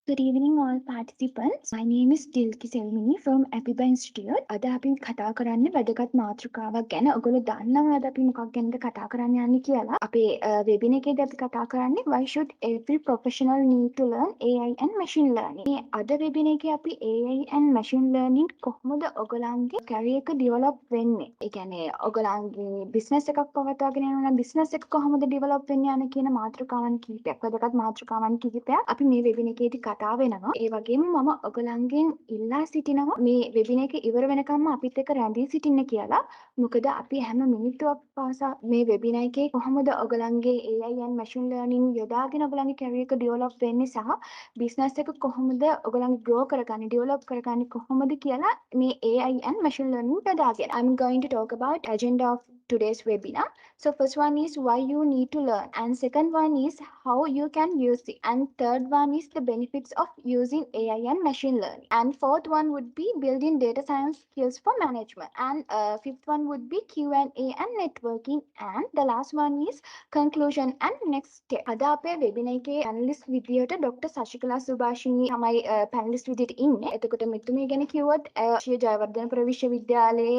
Good evening, all participants. My name is Dilki Selmini from Apiba Institute. අද අපි කතා කරන්නේ වැදගත් මාතෘකාවක් ගැන. ඔයගොල්ලෝ දන්නවද අපි මොකක් ගැනද කතා කරන්න යන්නේ කියලා? අපේ වෙබින එකේදී අපි කතා කරන්නේ why should every professional need to learn AI and machine learning. මේ අද වෙබින එකේ අපි AI and machine learning කොහොමද ඔයගොල්ලන්ගේ career එක develop වෙන්නේ? ඒ කියන්නේ ඔයගොල්ලන්ගේ business එකක් පවත්වාගෙන යනවා නම් business එක කොහොමද develop වෙන්නේ යන කියන මාතෘකාවන් කිහිපයක් වැදගත් මාතෘකාවන් කිහිපයක් අපි මේ වෙබින එකේදී කතා වෙනවා. ඒ වගේම මම ඔයගලන්ගෙන් ඉල්ලා සිටිනවා මේ වෙබින එක ඉවර වෙනකම්ම අපිත් එක්ක රැඳී සිටින්න කියලා. මොකද අපි හැම මිනිත්තුවක් පාසා මේ වෙබින එකේ කොහොමද ඔයගලන්ගේ AI and machine learning යොදාගෙන ඔයගලන්ගේ career එක develop වෙන්නේ සහ business එක කොහොමද ඔයගලන්ගේ grow කරගන්නේ develop කරගන්නේ කොහොමද කියලා මේ AI and machine learning යොදාගෙන. I'm going to talk about agenda of today's webinar. So first one is why you need to learn, and second one is how you can use it, and third one is the benefits of using AI and machine learning, and fourth one would be building data science skills for management, and fifth one would be Q&A and networking, and the last one is conclusion and next step. අද අපේ වෙබිනා එකේ පැනලිස්ට් විදියට doctor සශිකලා සුභාෂිනී තමයි පැනලිස්ට් විදියට ඉන්නේ. එතකොට මෙතුමිය ගැන කිව්වොත් ජයවර්ධනපුර විශ්වවිද්‍යාලයේ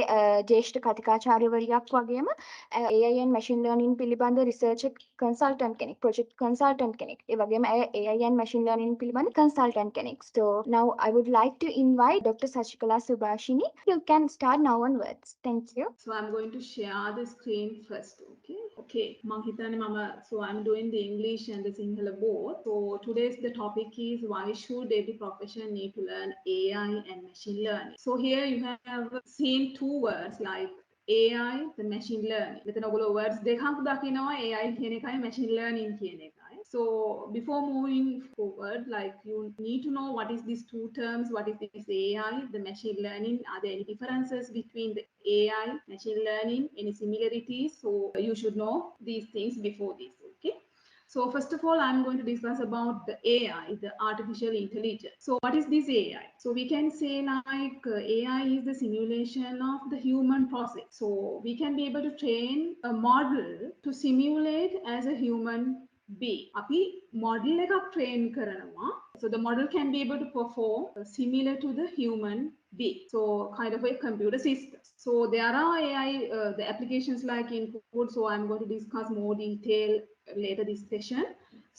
ජ්‍යෙෂ්ඨ කතිකාචාර්යවරියක් වගේම AI and machine learning පිළිබඳ research consultant කෙනෙක්, project consultant කෙනෙක්. ඒ වගේම AI and machine learning පිළිබඳ consultant කෙනෙක්. So now I would like to invite Dr. Sashikala Subhashini. You can start now onwards. Thank you. So I'm going to share the screen first. Okay. So I'm doing the English and the Sinhala both. So today's the topic is why should every profession need to learn AI and machine learning. So here you have seen two words like AI, the machine learning. මෙතන ඔයගොල්ලෝ words දෙකක් දකිනවා AI කියන එකයි machine learning කියන එකයි. So before moving forward, like you need to know what is these two terms, what is this AI, the machine learning, are there any differences between the AI, machine learning, any similarities? So you should know these things before this, okay? So first of all, I'm going to discuss about the AI, the artificial intelligence. So what is this AI? So we can say like AI is the simulation of the human process. So we can be able to train a model to simulate as a human being. Api model එකක් train කරනවා. So the model can be able to perform similar to the human being. So kind of a computer system. So there are AI, the applications like input. So I'm going to discuss more detail later this session.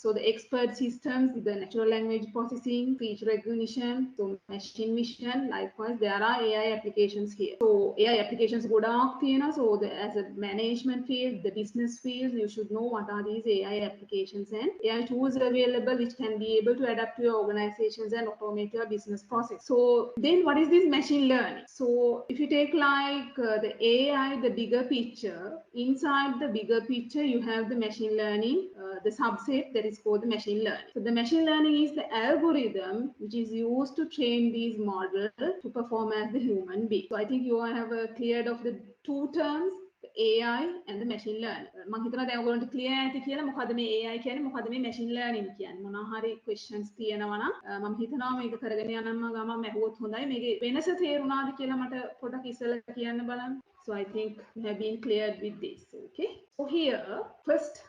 So the expert systems, the natural language processing, speech recognition, so machine vision, likewise there are AI applications here. So AI applications go down, so as a management field, the business field, you should know what are these AI applications and AI tools available which can be able to adapt to your organizations and automate your business process. So then what is this machine learning? So if you take like the AI, the bigger picture, inside the bigger picture you have the machine learning, the subset that is called the machine learning. So the machine learning is the algorithm which is used to train these models to perform as the human being. So I think you all have cleared of the two terms, the AI and the machine learning. මම හිතනවා දැන් ඔයගොල්ලන්ට clear ඇති කියලා මොකද්ද මේ AI කියන්නේ මොකද්ද මේ machine learning කියන්නේ. මොනවා හරි questions තියෙනවා නම් මම හිතනවා මේක කරගෙන යනම ගමන් ඇහුවොත් හොඳයි. මේකේ වෙනස තේරුණාද කියලා මට පොඩක් ඉස්සෙල්ලා කියන්න බලන්න. So I think we have been cleared with this. Okay. So here first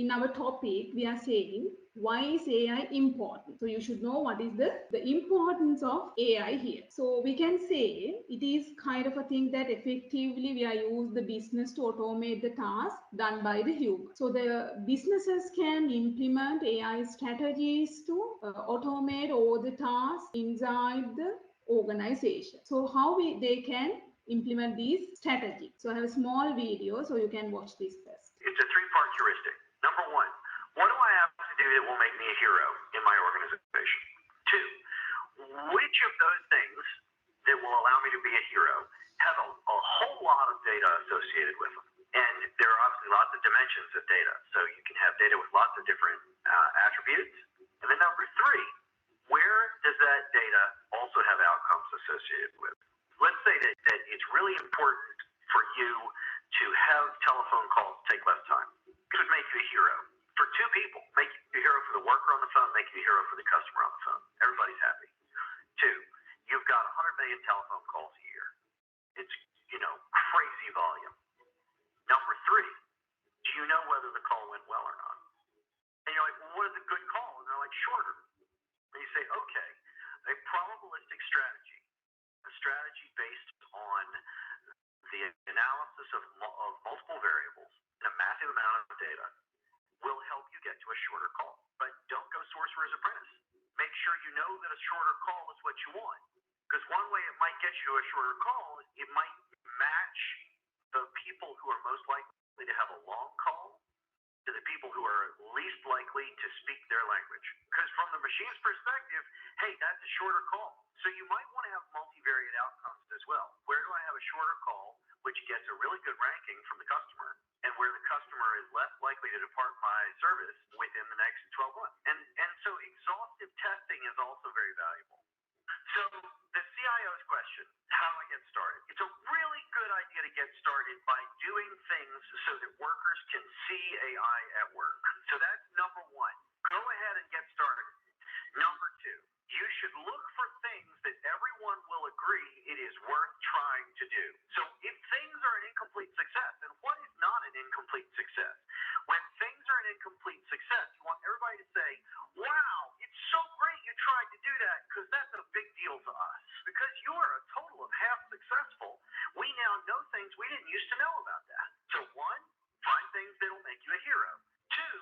in our topic, we are saying why is AI important? So you should know what is the importance of AI here. So we can say it is kind of a thing that effectively we are use the business to automate the task done by the human. So the businesses can implement AI strategies to automate all the tasks inside the organization. So how they can implement these strategies. So I have a small video, so you can watch this first. It's a three-part heuristic. Number one, what do I have to do that will make me a hero in my organization? Two, which of those things that will allow me to be a hero have a whole lot of data associated with them? And there are obviously lots of dimensions of data. So you can have data with lots of different attributes. And then number three, where does that data also have outcomes associated with? Let's say that it's really important for you to have telephone calls take less time. It would make you a hero. For two people, make you a hero for the worker on the phone, make you a hero for the customer on the phone. Everybody's happy. Two, you've got 100 million telephone calls a year. It's, crazy volume. Number three, do you know whether the call went well or not? And you're like, well, what is a good call? And they're like, shorter. And you say, okay, a probabilistic strategy, a strategy based on the analysis of multiple variables and a massive amount of data will help you get to a shorter call. But don't go sorcerer's apprentice. Make sure you know that a shorter call is what you want. Because one way it might get you to a shorter call, it might match the people who are most likely to have a long call to the people who are least likely to speak their language. Because from the machine's perspective, hey, that's a shorter call. So you might want to have multivariate outcomes as well. Where do I have a shorter call, which gets a really good ranking from the customer, and where the customer is less likely to depart my service within the next 12 months? And so exhaustive testing is also very valuable. So the CIO's question, how do I get started? It's a really good idea to get started by doing things so that workers can see AI at work. So that's number one. Go ahead and get started. Number two, you should look for things that everyone will agree it is worth trying to do. So if things are an incomplete success, and what is not an incomplete success? When things are an incomplete success, you want everybody to say, wow, it's so great you tried to do that, because that's a big deal to us. Because you are a total of half successful. We now know things we didn't used to know about that. So one, find things that will make you a hero. Two,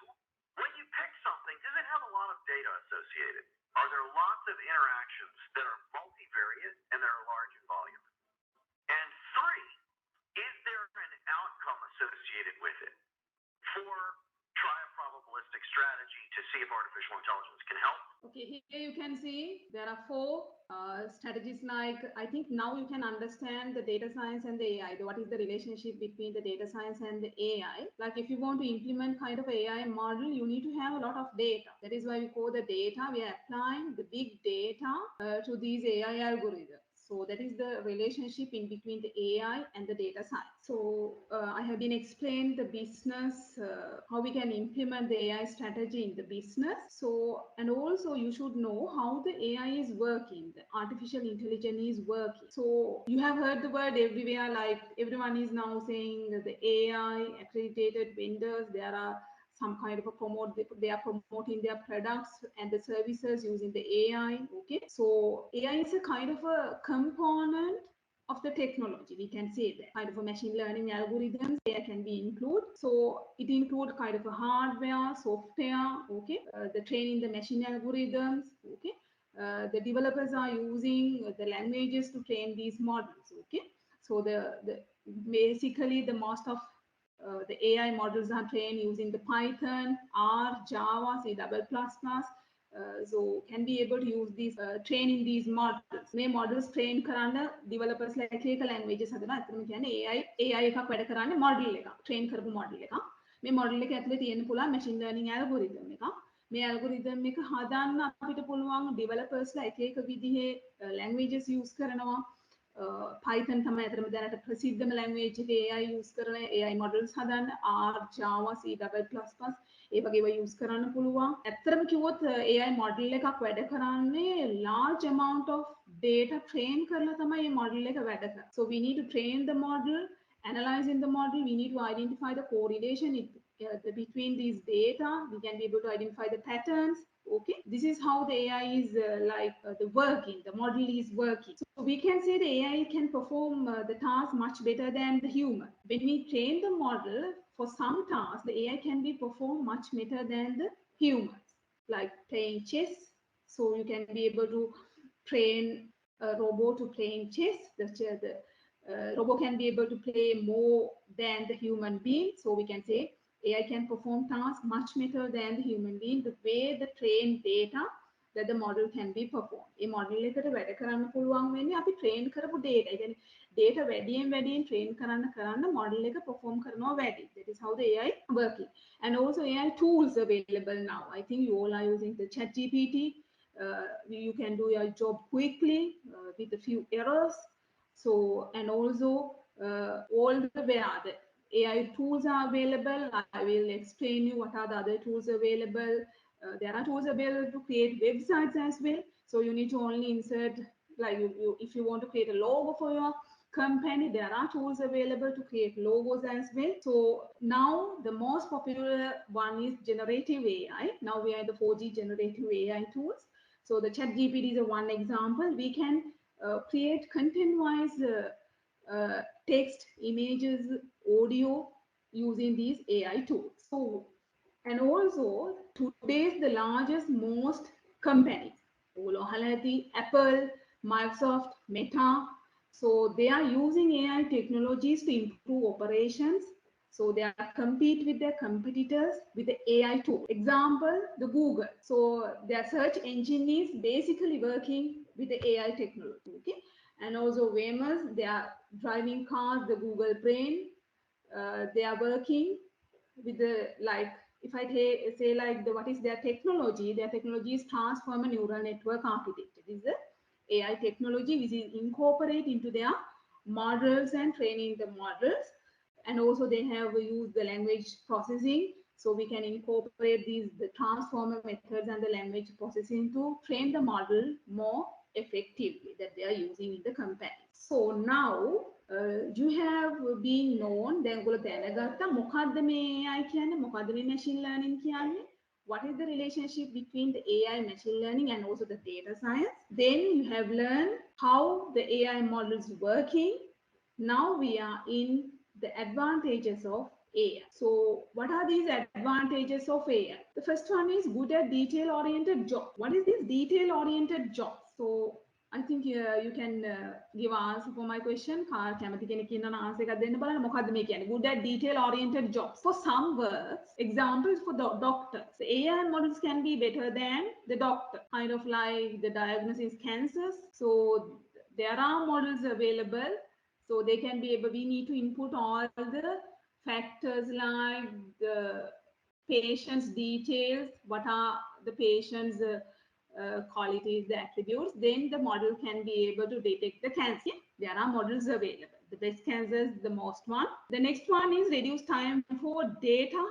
when you pick something, does it have a lot of data associated? Are there lots of interactions that are multivariate and that are large in volume? And three, is there an outcome associated with it? Four, try a probabilistic strategy to see if artificial intelligence can help. Okay, here you can see there are four strategies. Like, I think now you can understand the data science and the AI. What is the relationship between the data science and the AI? Like, if you want to implement kind of AI model, you need to have a lot of data. That is why we call the data. We are applying the big data to these AI algorithms. So that is the relationship in between the AI and the data science. So I have been explained the business, how we can implement the AI strategy in the business. So, and also you should know how the AI is working, the artificial intelligence is working. So you have heard the word everywhere, like everyone is now saying that the AI accredited vendors, there are some kind of a they are promoting their products and the services using the AI. Okay, so AI is a kind of a component of the technology, we can say that. Kind of a machine learning algorithms there can be included. So it includes kind of a hardware, software, okay, the training the machine algorithms, okay. The developers are using the languages to train these models, okay. So the basically the most of the AI models are trained using the Python, R, Java, C++. So can be able to use these training these models. මේ models train කරන්න developers like එක languages හදනවා. අතනම කියන්නේ AI එකක් වැඩ කරන්නේ model එකක්, train කරපු model එකක්. මේ model එක ඇතුලේ තියෙන්න පුළුවන් machine learning algorithm එකක්. මේ algorithm එක හදන්න අපිට පුළුවන් developers ලා එක විදිහේ languages use කරනවා. Python තමයි අතරම දැනට ප්‍රසිද්ධම language එක AI use කරන AI models හදන්න R, Java, C++, ඒ වගේ ඒවා use කරන්න පුළුවන්. ඇත්තටම කිව්වොත් AI model එකක් වැඩ කරන්නේ large amount of data train කරලා තමයි මේ model එක වැඩ කරන්නේ. So we need to train the model, analyzing the model, we need to identify the correlation between these data. We can be able to identify the patterns. Okay, this is how the AI is the working, the model is working. So we can say the AI can perform the task much better than the human. When we train the model for some tasks, the AI can be performed much better than the humans, like playing chess. So you can be able to train a robot to playing chess. The robot can be able to play more than the human being. So we can say AI can perform tasks much better than the human being, the way the trained data that the model can be performed. A model එකට වැඩ කරන්න පුළුවන් වෙන්නේ අපි train කරපු data. ඒ කියන්නේ data වැඩියෙන් train කරන්න model එක perform කරනවා වැඩි. That is how the AI working. And also AI tools available now. I think you all are using the ChatGPT. You can do your job quickly with a few errors. So, and also all the way AI tools are available. I will explain you what are the other tools available. There are tools available to create websites as well. So you need to only insert, like if you want to create a logo for your company, there are tools available to create logos as well. So now the most popular one is generative AI. Now we are in the 4G generative AI tools. So the chat GPT is a one example. We can create content-wise text, images, audio using these AI tools. So, and also today's the largest, most companies, Apple, Microsoft, Meta. So they are using AI technologies to improve operations. So they are compete with their competitors with the AI tool. Example, the Google. So their search engine is basically working with the AI technology. Okay, and also Waymo, they are driving cars, the Google Brain. They are working with the like. If I say like what is their technology? Their technology is transformer neural network architecture. This is the AI technology which is incorporate into their models and training the models. And also they have used the language processing, so we can incorporate the transformer methods and the language processing to train the model more effectively that they are using in the company. So now you have been known දැන් ඔයගොල්ලෝ දැනගත්තා මොකද්ද මේ AI කියන්නේ මොකද්ද මේ machine learning කියන්නේ. What is the relationship between the AI, machine learning, and also the data science? Then you have learned how the AI model is working. Now we are in the advantages of AI. So what are these advantages of AI? The first one is good at detail-oriented job. What is this detail-oriented job? So I think you can give answer for my question. කැමති කෙනෙක් ඉන්නවනම් answer එකක් දෙන්න බලන්න. මොකද්ද මේ කියන්නේ? Good at detail-oriented jobs. For some works, examples for the doctors. The AI models can be better than the doctor. Kind of like the diagnosis cancers. So there are models available. So they can be able. We need to input all the factors like the patient's details. What are the patient's qualities, the attributes, then the model can be able to detect the cancer. There are models available. The breast cancer is the most one. The next one is reduce time for data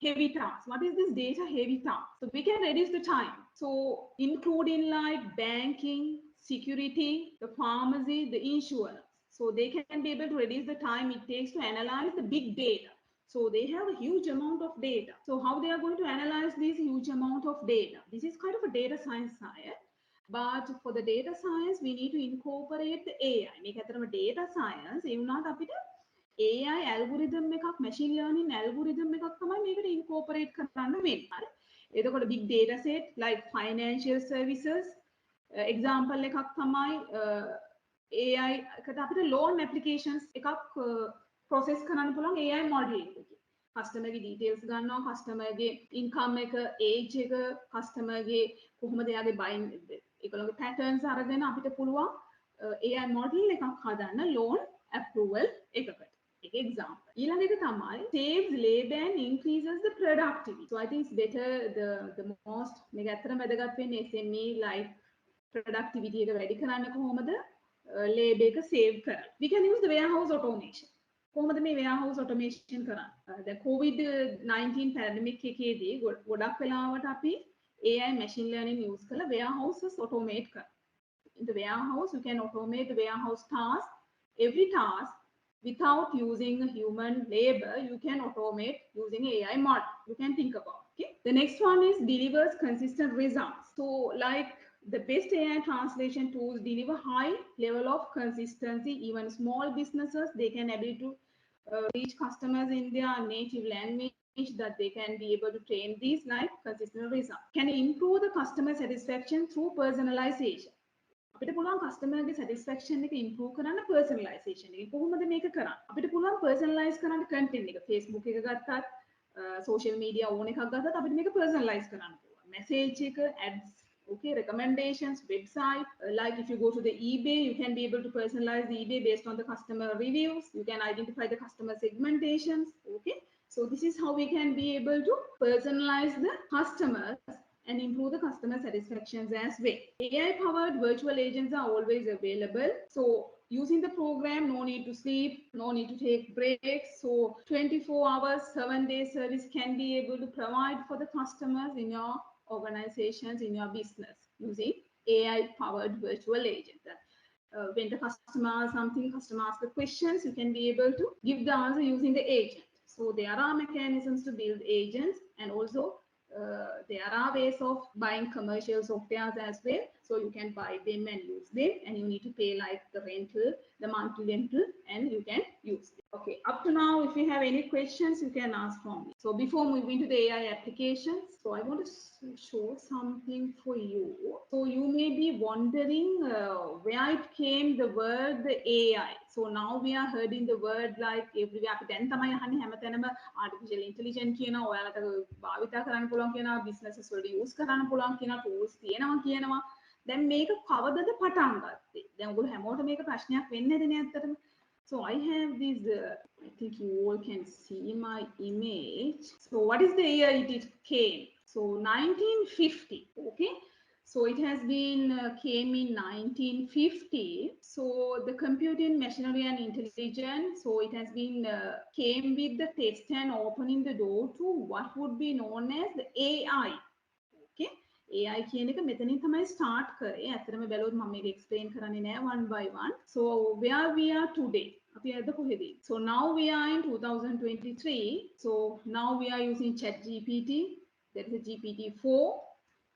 heavy tasks. What is this data heavy task? So we can reduce the time. So including like banking, security, the pharmacy, the insurance. So they can be able to reduce the time it takes to analyze the big data. So they have a huge amount of data. So how they are going to analyze this huge amount of data? This is kind of a data science science. But for the data science, we need to incorporate the AI. මේක ඇත්තටම data science ඒ වුණාට අපිට AI algorithm එකක් machine learning algorithm එකක් තමයි මේකට incorporate කරන්න වෙන්නේ. හරි. එතකොට big data set like financial services example එකක් තමයි AI එකට අපිට loan applications එකක් process කරන්න පුළුවන් AI model එකකින්. customer ගේ details ගන්නවා, customer ගේ income එක, age එක, customer ගේ කොහොමද එයාගේ buying ඒගොල්ලෝගේ patterns අරගෙන අපිට පුළුවන් AI model එකක් හදන්න loan approval එකකට. එක example. ඊළඟ එක තමයි saves labor and increases the productivity. So I think it's better the most මේක ඇත්තටම වැදගත් වෙන්නේ SME like productivity එක වැඩි කරන්න කොහොමද labor එක save කරන්න. We can use the warehouse automation. කොහොමද මේ warehouse automation කරන්නේ? දැන් COVID-19 pandemic එකේදී ගොඩක් වෙලාවට අපි AI machine learning use කරලා warehouses automate කරනවා. In the warehouse, you can automate the warehouse task. Every task without using human labor, you can automate using AI model. You can think about. Okay. The next one is delivers consistent results. So like the best AI translation tools deliver high level of consistency. Even small businesses, they can able to reach customers in their native language that they can be able to train these like consistent results. Can improve the customer satisfaction through personalization. අපිට පුළුවන් කස්ටමර්ගේ satisfaction එක improve කරන්න පර්සනලයිසේෂන් එක කොහොමද මේක කරන්නේ අපිට පුළුවන් පර්සනලයිස් කරන්න කන්ටෙන්ට් එක Facebook එක ගත්තත් සෝෂල් මීඩියා ඕන එකක් ගත්තත් අපිට මේක පර්සනලයිස් කරන්න පුළුවන් මැසේජ් එක ads okay recommendations website like if you go to the eBay you can be able to personalize the eBay based on the customer reviews you can identify the customer segmentations okay so this is how we can be able to personalize the customers and improve the customer satisfactions as well. AI-powered virtual agents are always available. So using the program, no need to sleep, no need to take breaks. So 24 hours, 7-day service can be able to provide for the customers in your organizations, in your business using AI-powered virtual agents. When the customer asks the questions, you can be able to give the answer using the agent. So there are mechanisms to build agents and also there are ways of buying commercial softwares as well. So you can buy them and use them, and you need to pay like the rental, the monthly rental, and you can use it. Okay, up to now, if you have any questions, you can ask from me. So before moving to the AI applications, so I want to show something for you. So you may be wondering where it came the word the AI. So now we are hearing the word like everywhere. අපි දැන් තමයි අහන්නේ හැමතැනම artificial intelligence කියනවා, ඔයාලට භාවිතා කරන්න පුළුවන් කියනවා, businesses වලට use කරන්න පුළුවන් කියනවා, tools තියෙනවා කියනවා. දැන් මේක කවදද පටන් ගත්තේ? දැන් ඔයගොල්ලෝ හැමෝටම මේක ප්‍රශ්නයක් වෙන්නේ නැදනේ ඇත්තටම. So I have this, I think you all can see my image. So what is the year it came? So 1950, okay? So it has been came in 1950. So the computing machinery and intelligence. So it has been came with the test and opening the door to what would be known as the AI. Okay, AI කියන එක මෙතනින් තමයි start කරේ. ඇත්තටම බැලුවොත් මම මේක explain කරන්නේ නෑ one by one. So where we are today. අපි අද කොහෙද? So now we are in 2023. So now we are using ChatGPT. That is a GPT-4.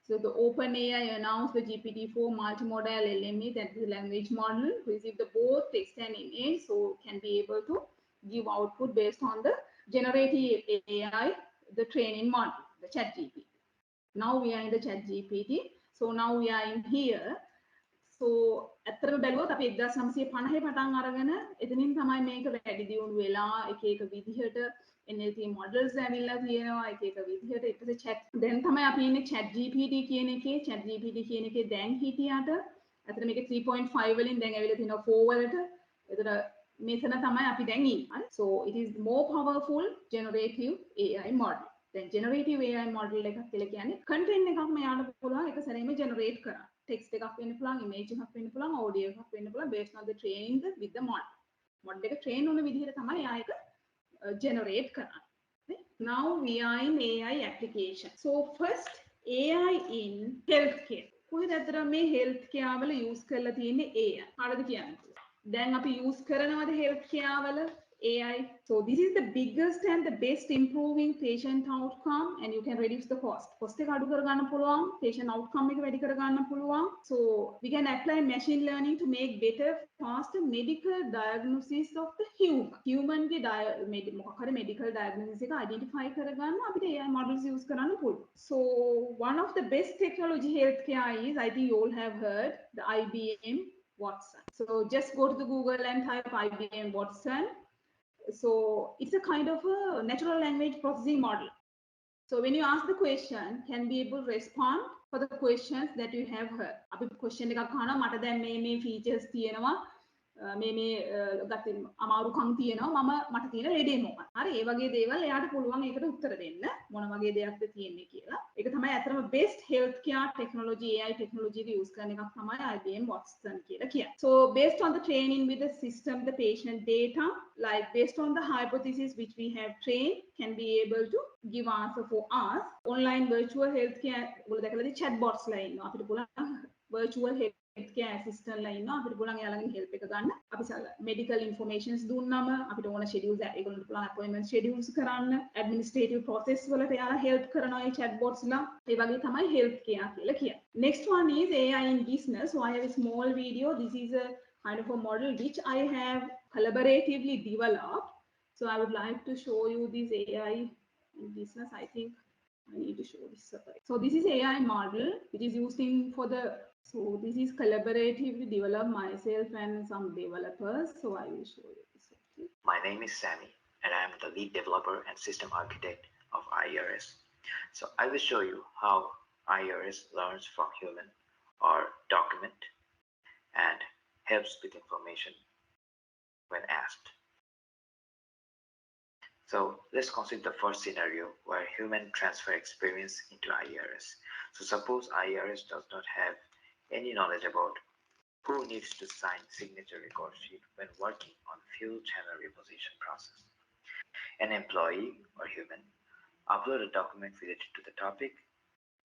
So the OpenAI announced the GPT-4 multimodal LME, that is the language model, receive the both text and image, so can be able to give output based on the generative AI, the training model, the ChatGPT. Now we are in the ChatGPT. So now we are in here. So ඇත්තටම බැලුවොත් අපි 1950 පටන් අරගෙන එතනින් තමයි මේක වැඩි දියුණු වෙලා එක එක විදිහට NLP models ඇවිල්ලා තියෙනවා එක එක විදිහට ඊට පස්සේ chat දැන් තමයි අපි ඉන්නේ ChatGPT කියන එකේ ChatGPT කියන එකේ දැන් හිටියට ඇත්තට මේක 3.5 වලින් දැන් ඇවිල්ලා තියෙනවා 4 වලට. එතන මෙතන තමයි අපි දැන් ඉන්නේ. So it is more powerful generative AI model. දැන් generative AI model එකක් කියලා කියන්නේ content එකක් මෙයාට පුළුවන් එක සැරේම generate කරන්න. Text එකක් වෙන්න පුළුවන්, image එකක් වෙන්න පුළුවන්, audio එකක් වෙන්න පුළුවන් based on the training with the model. Model එක train වුණ විදිහට තමයි එයා එක generate කරන්න. Okay? Now we are in AI application. So first AI in healthcare. කොහෙද අතර මේ healthcare වල use කරලා තියෙන්නේ AI? කාටද කියන්නේ? දැන් අපි use කරනවද healthcare වල AI? So this is the biggest and the best improving patient outcome, and you can reduce the cost. Cost එක අඩු කරගන්න පුළුවන්, patient outcome එක වැඩි කරගන්න පුළුවන්. So we can apply machine learning to make better, faster medical diagnosis of the human ගේ මොකක් හරි medical diagnosis එක identify කරගන්න අපිට AI models use කරන්න පුළුවන්. So one of the best technology healthcare is, I think you all have heard, the IBM Watson. So just go to the Google and type IBM Watson. So it's a kind of a natural language processing model. So when you ask the question, can be able to respond for the questions that you have heard. අපි question එකක් අහනවා මට දැන් මේ features තියෙනවා මේ ගත්තේ අමාරුකම් තියෙනවා මට තියෙන ලෙඩේ මොකක්ද? හරි ඒ වගේ දේවල් එයාට පුළුවන් ඒකට උත්තර දෙන්න මොන වගේ දෙයක්ද තියෙන්නේ කියලා. ඒක තමයි අතරම best healthcare technology AI technology එක use කරන එකක් තමයි IBM Watson කියලා කියන්නේ. So based on the training with the system, the patient data, like based on the hypothesis which we have trained, can be able to give answer for us. Online virtual healthcare ඔයගොල්ලෝ දැකලාද chatbots ලා ඉන්නවා. අපිට පුළුවන් virtual healthcare assistant ලා ඉන්නවා. අපිට පුළුවන් එයාලගෙන් help එක ගන්න. අපි medical informations දුන්නම අපිට ඕන schedules ඒගොල්ලන්ට පුළුවන් appointment schedules කරන්න, administrative process වලට එයාලා help කරනවා මේ chatbots ලා. ඒ වගේ තමයි healthcare කියලා කියන්නේ. Next one is AI in business. So I have a small video. This is a kind of a model which I have collaboratively developed. So I would like to show you this AI in business. I think I need to show this separate. So this is AI model which is using for the, so this is collaboratively developed myself and some developers. So I will show you this. Okay. My name is Sammy and I am the lead developer and system architect of IERS. So I will show you how IERS learns from human or document and helps with information when asked. So let's consider the first scenario where human transfer experience into IERS. So suppose IERS does not have any knowledge about who needs to sign signature record sheet when working on fuel channel reposition process. An employee or human upload a document related to the topic.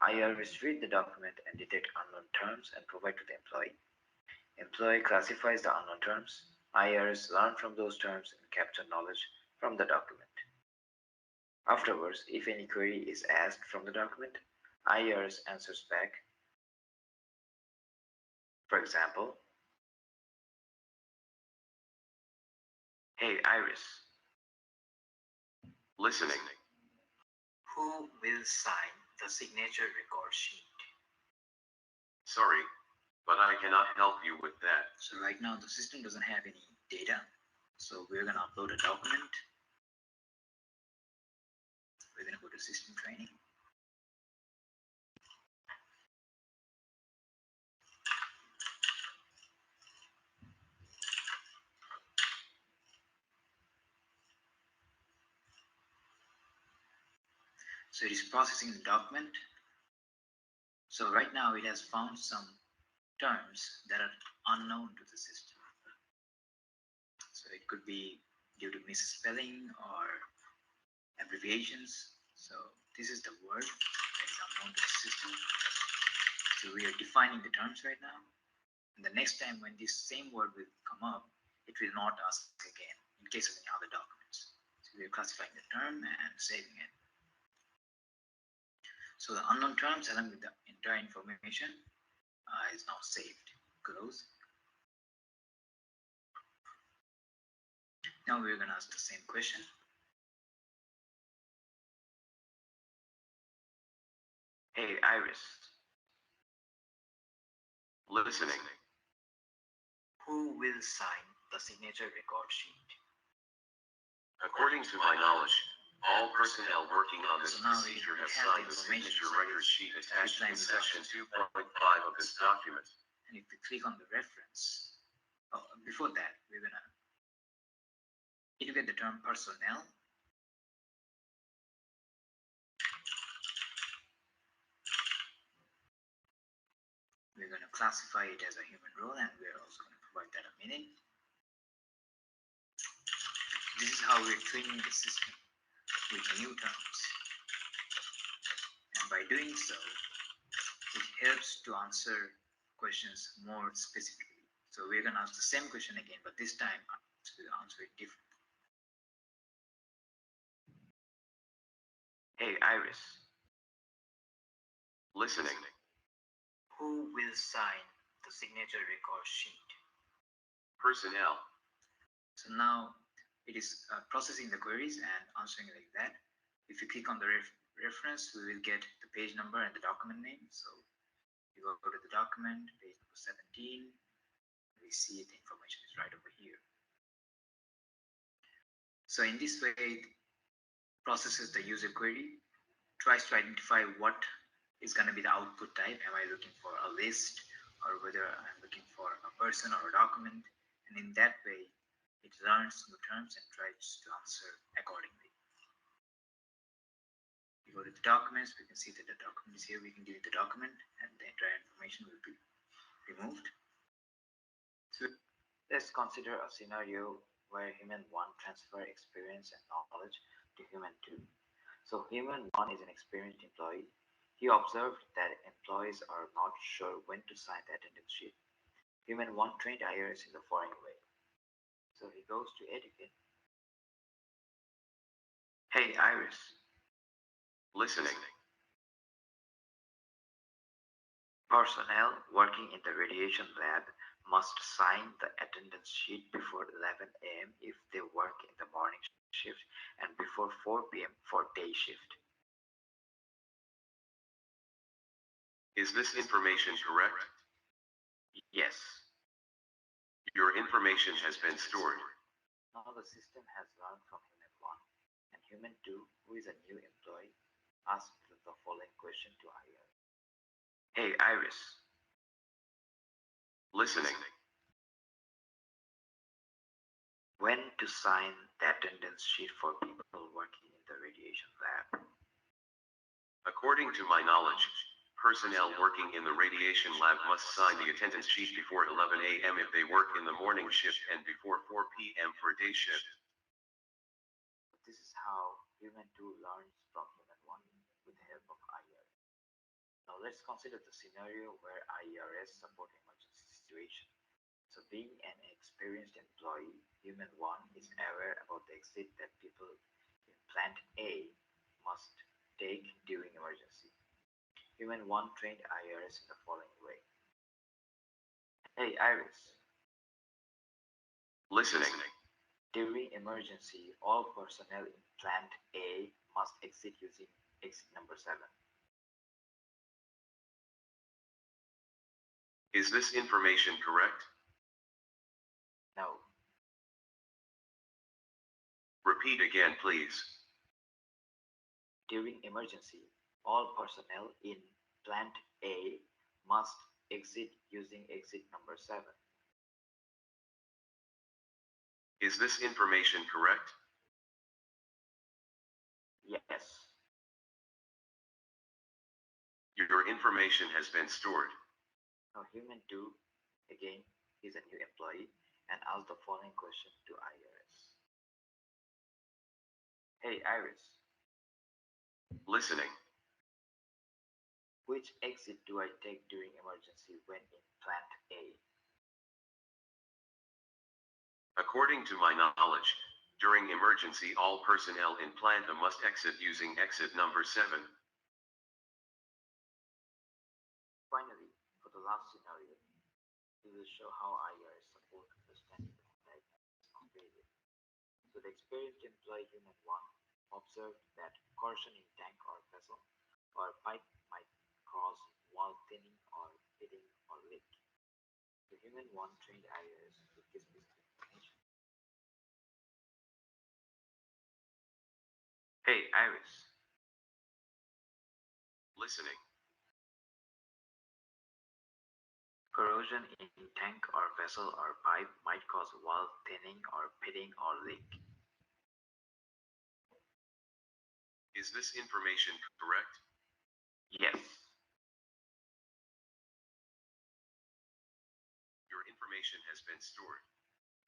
IERS read the document and detect unknown terms and provide to the employee. Employee classifies the unknown terms. IERS learn from those terms and capture knowledge from the document. Afterwards, if any query is asked from the document, IRS answers back. For example, "Hey Iris, Listening. who will sign the signature record sheet?" Sorry, but I cannot help you with that. So right now the system doesn't have any data. So we're going to upload a document. We're going to go to system training. So it is processing the document. So right now it has found some terms that are unknown to the system. So it could be due to misspelling or abbreviations. So this is the word that is unknown to the system. So we are defining the terms right now. And the next time when this same word will come up, it will not ask again in case of any other documents. So we are classifying the term and saving it. So the unknown terms along with the entire information is now saved. Close. Now we're going to ask the same question. "Hey Iris, Listening. who will sign the signature record sheet?" According to my knowledge, all personnel working on this So now we procedure have have signed the the information. signature record sheet attached in section 2.5 of this document. And if we click on the reference, before that, we're going to indicate the term personnel. We're going to classify it as a human role, and we're also going to provide that a meaning. This is how we're training the system with new terms. And by doing so, it helps to answer questions more specifically. So we're going to ask the same question again, but this time we'll answer it differently. "Hey Iris, Listening. who will sign the signature record sheet?" Personnel. So now it is processing the queries and answering like that. If you click on the reference, we will get the page number and the document name. So you go to the document, page number 17. We see the information is right over here. So in this way, it processes the user query, tries to identify what is going to be the output type. Am I looking for a list, or whether I'm looking for a person or a document? And in that way, it learns the terms and tries to answer accordingly. We go to the documents, we can see that the document is here. We can delete the document and the entire information will be removed. So let's consider a scenario where human 1 transfer experience and knowledge to human 2. So human 1 is an experienced employee. He observed that employees are not sure when to sign the attendance sheet. Human 1 trained IRS in the following way. So he goes to etiquette. "Hey Iris, Listening. personnel working in the radiation lab must sign the attendance sheet before 11 a.m. if they work in the morning shift and before 4 p.m. for day shift." Is this information correct? Yes. Your information has been stored. Now the system has learned from human 1 and human 2, who is a new employee, asked the following question to IRS. "Hey Iris, Listening. when to sign the attendance sheet for people working in the radiation lab?" According to my knowledge, personnel working in the radiation lab must sign the attendance sheet before 11 a.m. if they work in the morning shift and before 4 p.m. for day shift. This is how human 2 learns from human 1 with the help of IRS. Now let's consider the scenario where IRS support emergency situation. So being an experienced employee, human 1 is aware about the exit that people in plant A Human 1 trained IRS in the following way. Hey Iris. Listening. During emergency, all personnel in plant A must exit using exit number 7. Is this information correct? No. Repeat again, please. During emergency, all personnel in plant A must exit using exit number 7. Is this information correct? Yes. Your information has been stored. Now human 2 again is a new employee and asks the following question to IRS. Hey Iris. Listening. Which exit do I take during emergency when in plant A? According to my knowledge, during emergency all personnel in plant A must exit using exit number 7. Finally, for the last scenario, we will show how IRS support understanding the diagnosis of failure. So the experienced employee human 1 observed that corrosion in tank or vessel or pipe might cause wall thinning or pitting or leak. The human 1 trained IRS with this piece of information. Hey Iris. Listening. Corrosion in tank or vessel or pipe might cause wall thinning or pitting or leak. Is this information correct? Yes. Your information has been stored.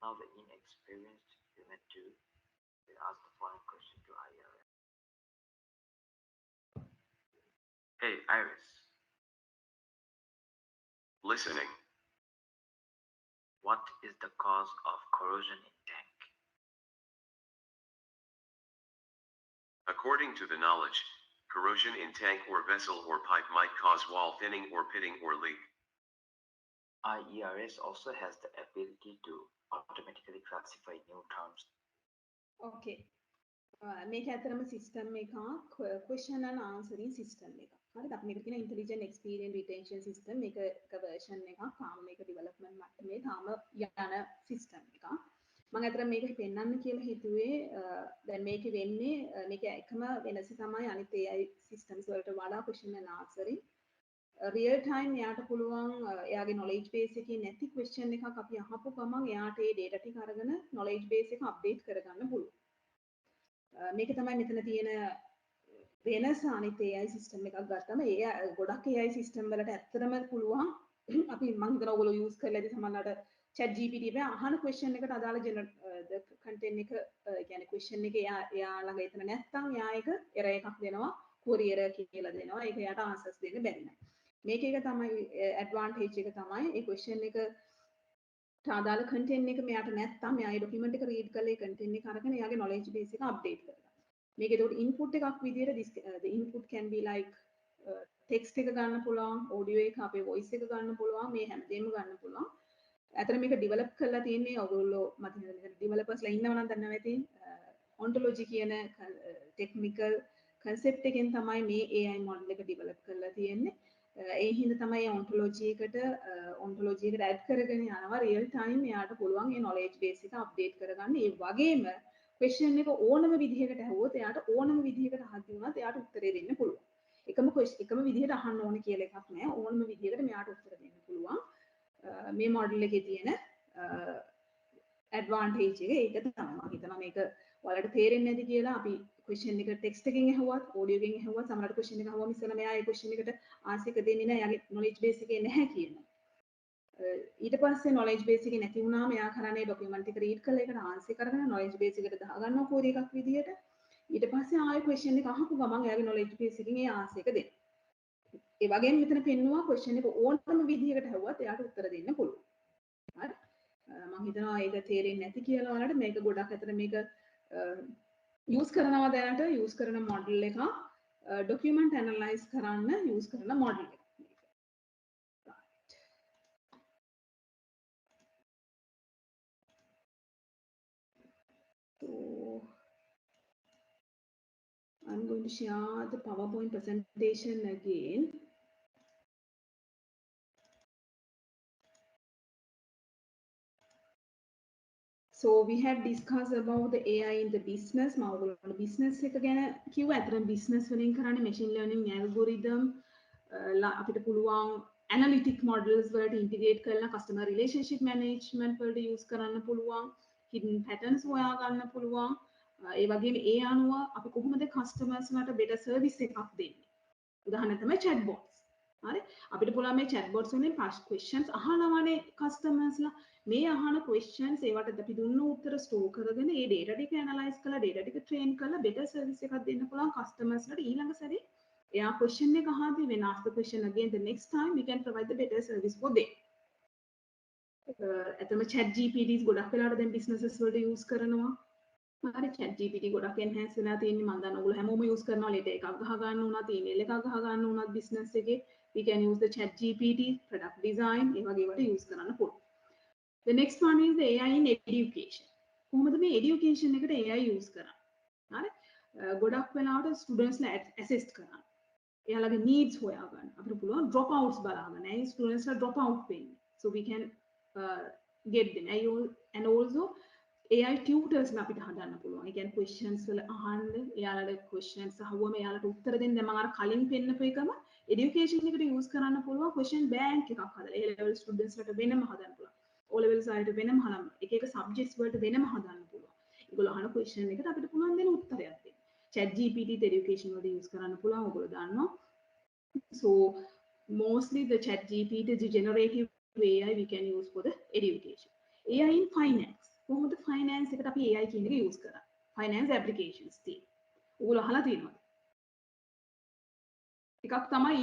Now the inexperienced human 2 will ask the following question to IRS. Hey Iris. Listening. What is the cause of corrosion in tank? According to the knowledge, corrosion in tank or vessel or pipe might cause wall thinning or pitting or leak. IERS also has the ability to automatically classify new terms. Okay. මේක ඇතරම system එකක් question and answering system එක. හරිද? අපි මේක කියන intelligent experience retention system මේක එක version එකක්. තාම මේක development මට්ටමේ තාම යන system එකක්. මම අතර මේක පෙන්වන්න කියලා හිතුවේ දැන් මේක වෙන්නේ මේක එකම වෙනස තමයි අනිත් AI systems වලට වඩා question and answering real time එයාට පුළුවන් එයාගේ knowledge base එකේ නැති question එකක් අපි අහපු ගමන් එයාට ඒ data ටික අරගෙන knowledge base එක update කරගන්න පුළුවන්. මේක තමයි මෙතන තියෙන වෙනස අනිත් AI සිස්ටම් එකක් ගත්තම ඒ ගොඩක් AI සිස්ටම් වලට ඇත්තටම පුළුවන් අපි මම හිතනවා ඔයගොල්ලෝ යූස් කරලා ඉතින් සමහරවිට chat GPT එකේ අහන question එකට අදාළ content එක කියන්නේ question එක එයා ළඟ එතන නැත්නම් එයා එක error එකක් දෙනවා query error කියලා දෙනවා ඒක එයාට answers දෙන්න බැරි නම් මේක එක තමයි advantage එක තමයි ඒ question එක අදාළ content එක මෙයාට නැත්නම් මෙයා ඒ document එක read කරලා ඒ content එක අරගෙන එයාගේ knowledge base එක update කරගන්න. මේක ඒකට input එකක් විදියට the input can be like text එක ගන්න පුළුවන්, audio එක අපේ voice එක ගන්න පුළුවන්, මේ හැමදේම ගන්න පුළුවන්. අතන මේක develop කරලා තියෙන්නේ ඔයගොල්ලෝ මට හිතෙනවා developers ලා ඉන්නව නම් දන්නවා ඇති ontology කියන technical concept එකෙන් තමයි මේ AI model එක develop කරලා තියෙන්නේ. ඒ හින්දා තමයි ontology එකට add කරගෙන යනවා real time එයාට පුළුවන් ඒ knowledge base එක update කරගන්න. ඒ වගේම question එක ඕනම විදිහකට ඇහුවොත් එයාට ඕනම විදිහකට අහද්දී වුණත් එයාට උත්තරේ දෙන්න පුළුවන්. එකම විදිහට අහන්න ඕන කියලා එකක් නෑ. ඕනම විදිහකට මෙයාට උත්තර දෙන්න පුළුවන්. මේ model එකේ තියෙන advantage එක ඒක තමයි. මම හිතනවා මේක ඔයාලට තේරෙන්නේ නැති කියලා අපි question එක text එකකින් ඇහුවත් audio එකකින් ඇහුවත් සමහරවිට question එක අහුවම ඉස්සෙල්ලා මෙයා ඒ question එකට answer එක දෙන්නේ නැහැ. එයාගේ knowledge base එකේ නැහැ කියනවා. ඊට පස්සේ knowledge base එකේ නැති වුණාම එයා කරන්නේ document එක read කරලා ඒකට answer කරගෙන knowledge base එකට දාගන්නවා query එකක් විදියට. ඊට පස්සේ ආයෙ question එක අහපු ගමන් එයාගේ knowledge base එකකින් ඒ answer එක දෙන්න. ඒ වගේම මෙතන පෙන්නවා question එක ඕනම විදිහකට ඇහුවත් එයාට උත්තර දෙන්න පුළුවන්. හරි? මම හිතනවා ඒක තේරෙන්නේ නැති කියලා වලට මේක ගොඩක් අතර මේක use කරනවා දැනට use කරන model එක document analyze කරන්න use කරන model එක. Right. So I'm going to share the PowerPoint presentation again. So we have discussed about the AI in the business. මාගොල්ලෝ business එක ගැන කිව්වා. අතරම business වලින් කරන්නේ machine learning algorithm අපිට පුළුවන් analytic models වලට integrate කරලා customer relationship management වලට use කරන්න පුළුවන්. hidden patterns හොයා ගන්න පුළුවන්. ඒ වගේම ඒ අනුව අපි කොහොමද customers වලට better service එකක් දෙන්නේ. උදාහරණ තමයි chatbots. හරි අපිට පුළුවන් මේ chatbots වලින් questions අහනවානේ customers ලා මේ අහන questions ඒවට අපි දුන්න උත්තර store කරගෙන ඒ data ටික analyze කරලා data ටික train කරලා better service එකක් දෙන්න පුළුවන් customers ලාට ඊළඟ සැරේ එයා question එක අහද්දී when ask the question again the next time we can provide the better service for them. ඇත්තම chat GPTs ගොඩක් වෙලාවට දැන් businesses වලට use කරනවා. හරි chat GPT ගොඩක් enhance වෙලා තියෙන්නේ මම දන්නවා ඔයගොල්ලෝ හැමෝම use කරනවා letter එකක් ගහ ගන්න උනත් email එකක් ගහ ගන්න උනත් business එකේ we can use the chat GPT product design ඒ වගේ ඒවාට use කරන්න පුළුවන්. The next one is the AI in education. කොහොමද මේ education එකට AI use කරන්නේ? හරි ගොඩක් වෙලාවට students ලා assess කරන්න. එයාලගේ needs හොයා ගන්න. අපිට පුළුවන් drop outs බලාගන්න. ඒ students ලා drop out වෙන්නේ. So we can get them. And also AI tutors ලා අපිට හදන්න පුළුවන්. ඒ කියන්නේ questions වල අහන්න, එයාලට questions අහුවම එයාලට උත්තර දෙන්න. දැන් මම අර කලින් පෙන්නපු එකම education එකට use කරන්න පුළුවන් question bank එකක් හදලා. A level students ලාට වෙනම හදන්න පුළුවන්. O level සායට වෙනම හදන්න. එක එක subjects වලට වෙනම හදන්න පුළුවන්. ඒගොල්ලෝ අහන question එකට අපිට පුළුවන් දෙන උත්තරයක් දෙන්න. Chat GPT education වලට use කරන්න පුළුවන්. ඔයගොල්ලෝ දන්නවා. So mostly the chat GPT is the generative AI we can use for the education. AI in finance. කොහොමද finance එකට අපි AI කියන එක use කරන්නේ? Finance applications තියෙනවා. ඔයගොල්ලෝ අහලා තියෙනවද? එකක් තමයි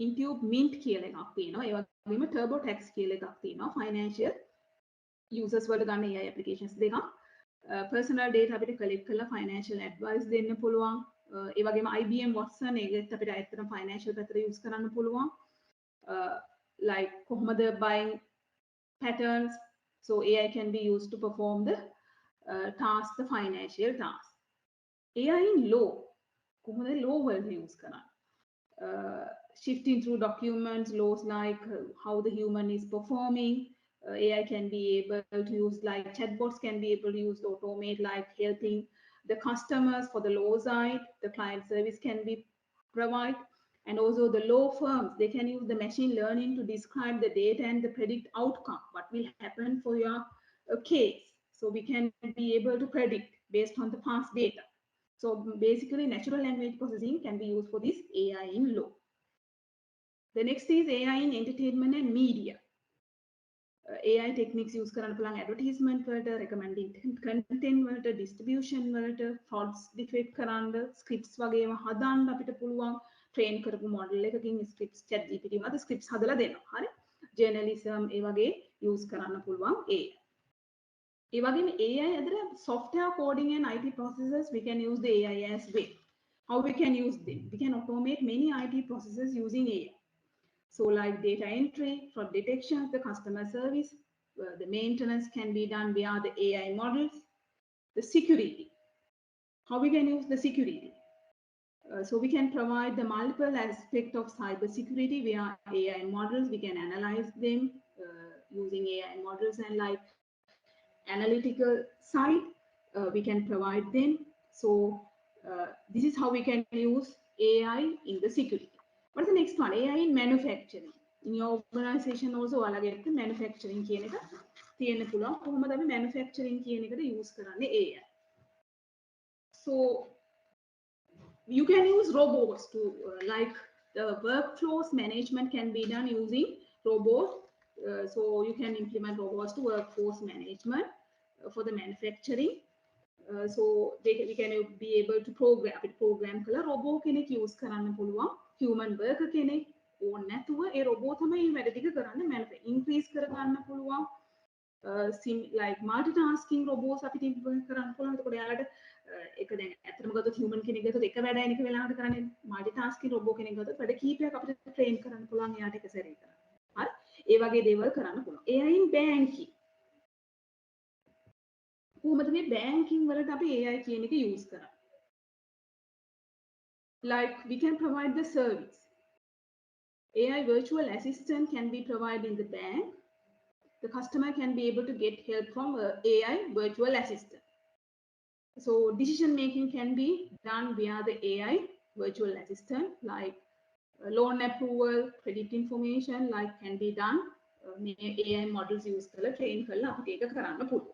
Intube Mint කියලා එකක් තියෙනවා. ඒ වගේම TurboTax කියලා එකක් තියෙනවා. Financial users වලට ගන්න AI applications දෙකක්. Personal data අපිට collect කරලා financial advice දෙන්න පුළුවන්. ඒ වගේම IBM Watson ඒකත් අපිට ඇත්තටම financial පැත්තට use කරන්න පුළුවන්. Like කොහොමද buying patterns. So AI can be used to perform the task, the financial task. AI in law. කොහොමද law වලට use කරන්නේ? Shifting through documents, laws like how the human is performing. AI can be able to use like chatbots can be able to use to automate like helping the customers for the law side. The client service can be provide. And also the law firms, they can use the machine learning to describe the data and the predict outcome, what will happen for your case. So we can be able to predict based on the past data. So basically natural language processing can be used for this AI in law. The next is AI in entertainment and media. AI techniques use කරන්න පුළුවන් advertisement වලට, recommending content වලට, distribution වලට, frauds detect කරන්න, scripts වගේම හදන්න අපිට පුළුවන්. train කරපු model එකකින් scripts chat GPT වලට scripts හදලා දෙනවා. හරි. journalism ඒ වගේ use කරන්න පුළුවන් AI. ඒ වගේම AI අතර software coding and IT processes we can use the AI as well. How we can use them? We can automate many IT processes using AI. So like data entry, fraud detection, the customer service, the maintenance can be done via the AI models, the security. How we can use the security? So we can provide the multiple aspects of cyber security via AI models. We can analyze them using AI models and like analytical side, we can provide them. So this is how we can use AI in the security. What's the next one? AI in manufacturing. In your organization also alage manufacturing කියන එක තියෙන්න පුළුවන්. කොහොමද අපි manufacturing කියන එකට use කරන්නේ AI. So you can use robots to like the workflows management can be done using robots. So you can implement robots to workforce management for the manufacturing. So we can be able to program කළ robot කෙනෙක් use කරන්න පුළුවන්. Human worker කෙනෙක් ඕන නැතුව ඒ robot තමයි වැඩ ටික කරන්න increase කර ගන්න පුළුවන්. Like multitasking robots අපිට implement කරන්න පුළුවන්. එතකොට එයාලට එක දැන් ඇත්තටම ගත්තොත් human කෙනෙක් ගත්තොත් එක වැඩ එනක වෙලාවට කරන්නේ multitasking robot කෙනෙක් ගත්තොත් වැඩ කීපයක් අපිට train කරන්න පුළුවන් එයාට එක සැරේ කරන්න. හරි? ඒ වගේ දේවල් කරන්න පුළුවන්. AI in banking. කොහොමද මේ banking වලට අපි AI කියන එක use කරන්නේ? Like we can provide the service. AI virtual assistant can be provided in the bank. The customer can be able to get help from AI virtual assistant. So decision making can be done via the AI virtual assistant, like loan approval, credit information, like can be done. AI models use කරලා train කරලා අපිට ඒක කරන්න පුළුවන්.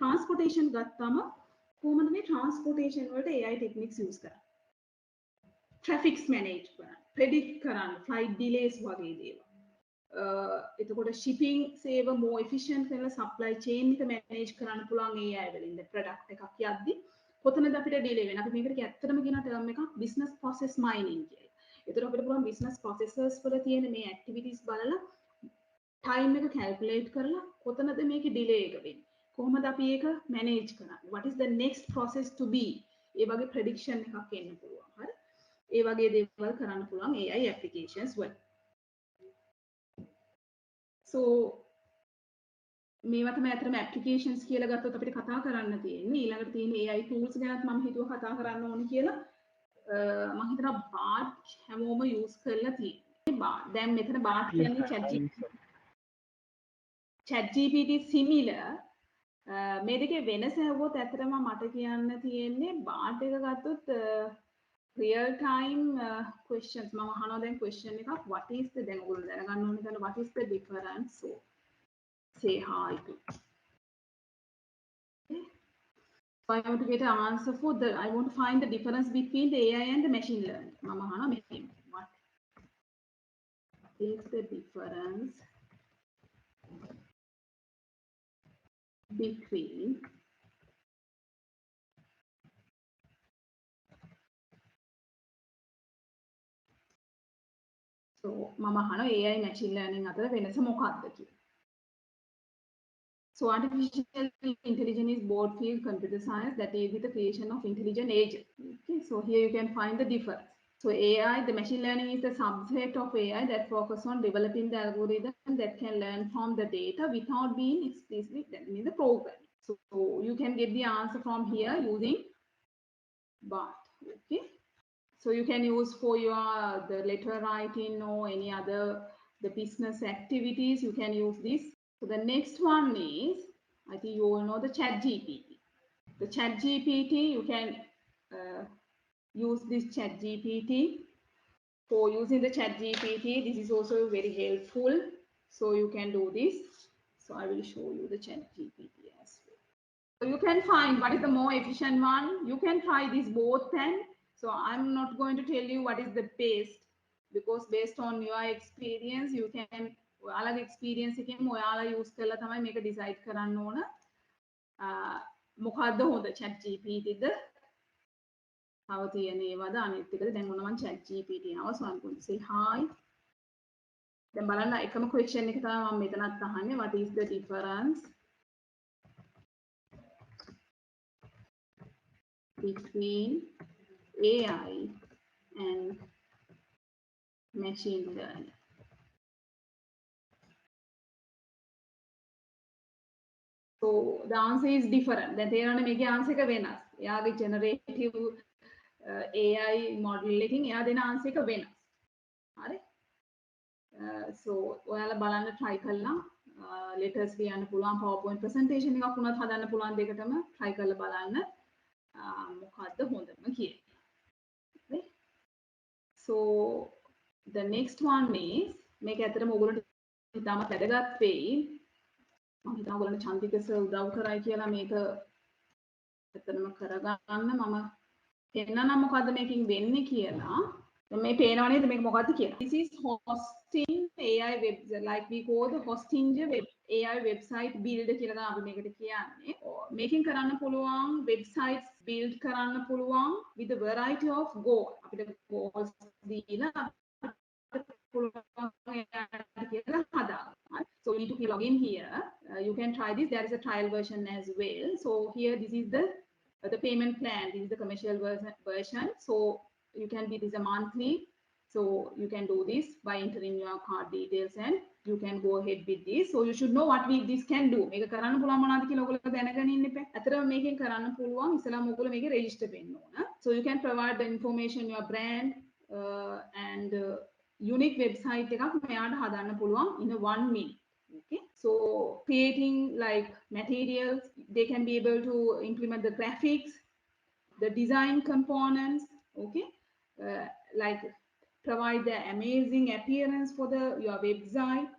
Transportation ගත්තම කොහොමද මේ transportation වලට AI techniques use කරන්නේ? Traffics manage කරන්න, predict කරන්න, flight delays වගේ දේවල්. එතකොට shipping සේව more efficient කරලා supply chain එක manage කරන්න පුළුවන් AI වලින් the product එකක් යද්දි කොතනද අපිට delay වෙන්නේ? අපි මේකට ඇත්තටම කියන term එකක් business process mining කියලා. එතකොට අපිට පුළුවන් business processes වල තියෙන මේ activities බලලා time එක calculate කරලා කොතනද මේකේ delay එක වෙන්නේ? කොහොමද අපි ඒක manage කරන්නේ? What is the next process to be? ඒ වගේ prediction එකක් එන්න පුළුවන්. හරි? ඒ වගේ දේවල් කරන්න පුළුවන් AI applications වල. So මේවා තමයි අතරම applications කියලා ගත්තොත් අපිට කතා කරන්න තියෙන්නේ. ඊළඟට තියෙන AI tools ගැනත් මම හිතුවා කතා කරන්න ඕනේ කියලා. මම හිතනවා BART හැමෝම use කරලා තියෙන්නේ. දැන් මෙතන BART කියන්නේ ChatGPT similar. මේ දෙකේ වෙනස ඇහුවොත් ඇත්තටම මට කියන්න තියෙන්නේ BART එක ගත්තොත් real time questions මම අහනවා දැන් question එකක් what is the දැන් ඔයගොල්ලෝ දැනගන්න ඕනේ දැන් what is the difference so say hi to okay. So I want to get an answer for the I want to find the difference between the AI and the machine learning මම අහනවා මේ what is the difference between so මම අහනවා AI machine learning අතර වෙනස මොකක්ද කියලා. So artificial intelligence is broad field computer science that is with the creation of intelligent agents. Okay, so here you can find the difference. So AI, the machine learning is the subset of AI that focus on developing the algorithm that can learn from the data without being explicitly done in the program. So you can get the answer from here using BART. Okay. So you can use for your the letter writing or any other the business activities. You can use this. So the next one is I think you all know the ChatGPT. The ChatGPT you can use this ChatGPT. For using the ChatGPT, this is also very helpful. So you can do this. So I will show you the ChatGPT as well. So you can find what is the more efficient one. You can try this both and so I'm not going to tell you what is the best because based on your experience, you can ඔයාලගේ experience එකෙන් ඔයාලා use කරලා තමයි මේක decide කරන්න ඕන. මොකද්ද හොඳ ChatGPTද? තව තියෙන ඒවාද අනිත් එකද? දැන් මොනවා මම ChatGPT ආව so I'm going to say hi. දැන් බලන්න එකම question එක තමයි මම මෙතනත් අහන්නේ what is the difference between AI and machine learning. So the answer is different. දැන් තේරෙනවනේ මේකේ answer එක වෙනස්. එයාගේ generative AI model එකකින් එයා දෙන answer එක වෙනස්. හරි? So ඔයාලා බලන්න try කරලා letters ලියන්න පුළුවන් PowerPoint presentation එකක් වුණත් හදන්න පුළුවන් දෙකටම try කරලා බලන්න මොකද්ද හොඳම කියලා. හරි? So the next one is මේක ඇත්තටම ඔයගොල්ලන්ට ඉතාමත් වැදගත් වෙයි. මම හිතනවා ඔයගොල්ලන්ට චන්දික සර් උදව් කරයි කියලා මේක ඇත්තටම කරගන්න මම පෙන්නනම් මොකද්ද මේකෙන් වෙන්නේ කියලා. දැන් මේ පේනව නේද මේක මොකද්ද කියලා. This is hosting AI website like we call the hosting web AI website build කියලා තමයි අපි මේකට කියන්නේ. මේකෙන් කරන්න පුළුවන් websites build කරන්න පුළුවන් with a variety of goals. අපිට goals දීලා so you need to log in here. You can try this. There is a trial version as well. So here this is the the payment plan. This is the commercial version. So you can be this a monthly. So you can do this by entering your card details and you can go ahead with this. So you should know what this can do. මේක කරන්න පුළුවන් මොනවද කියලා ඔයගොල්ලෝ දැනගෙන ඉන්න එපා. අතරම මේකෙන් කරන්න පුළුවන් ඉස්සලාම ඔයගොල්ලෝ මේකේ register වෙන්න ඕන. So you can provide the information your brand and unique website එකක් මෙයාට හදන්න පුළුවන් in a 1 minute. Okay, so creating like materials, they can be able to implement the graphics, the design components. Okay, like provide the amazing appearance for your website.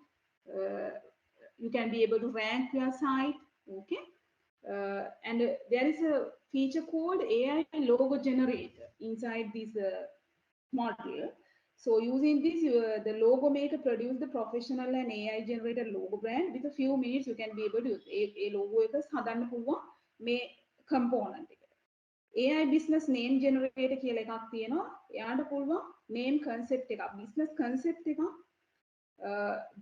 You can be able to rank your site. Okay, and there is a feature called AI logo generator inside this module. So using this, the logo maker produce the professional and AI generated logo brand. With a few minutes, you can be able to use a logo එක හදන්න පුළුවන් මේ component එකට. AI business name generator කියලා එකක් තියෙනවා. එයාට පුළුවන් name concept එකක්, business concept එකක්,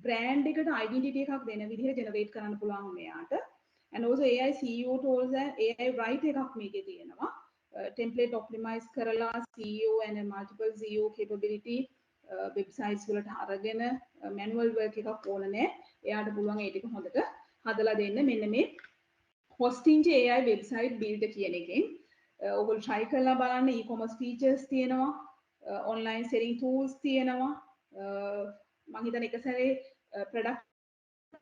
brand එකට identity එකක් දෙන විදිහට generate කරන්න පුළුවන් මෙයාට. And also AI CEO tools and AI write එකක් මේකේ තියෙනවා. Template optimize කරලා CEO and multiple CEO capability websites වලට අරගෙන manual work එකක් ඕන නැහැ. එයාට පුළුවන් ඒ ටික හොඳට හදලා දෙන්න මෙන්න මේ hosting AI website builder කියන එකෙන්. ඔයගොල්ලෝ try කරලා බලන්න e-commerce features තියෙනවා, online selling tools තියෙනවා. මම හිතන්නේ එක සැරේ product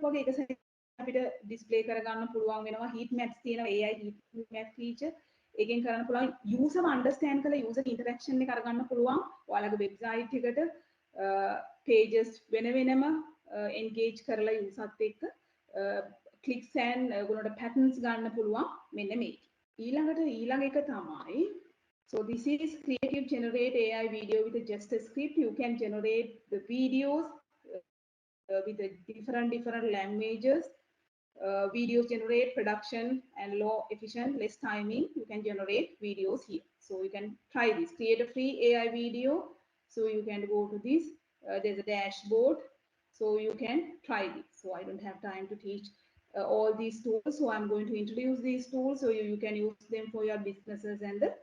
වගේ එක සැරේ අපිට display කරගන්න පුළුවන් වෙනවා. heat maps තියෙනවා, AI heat map feature. එකෙන් කරන්න පුළුවන් user understand කරලා user interaction එක අරගන්න පුළුවන්. ඔයාලගේ website එකට pages වෙන වෙනම engage කරලා users එක්ක clicks and ඔයගොල්ලන්ට patterns ගන්න පුළුවන් මෙන්න මේක. ඊළඟ එක තමයි, so this is creative generate AI video with just a script. You can generate the videos with the different languages. Videos generate production and low efficient, less timing. You can generate videos here. So you can try this. Create a free AI video. So you can go to this. There's a dashboard. So you can try this. So I don't have time to teach all these tools. So I'm going to introduce these tools so you can use them for your businesses and the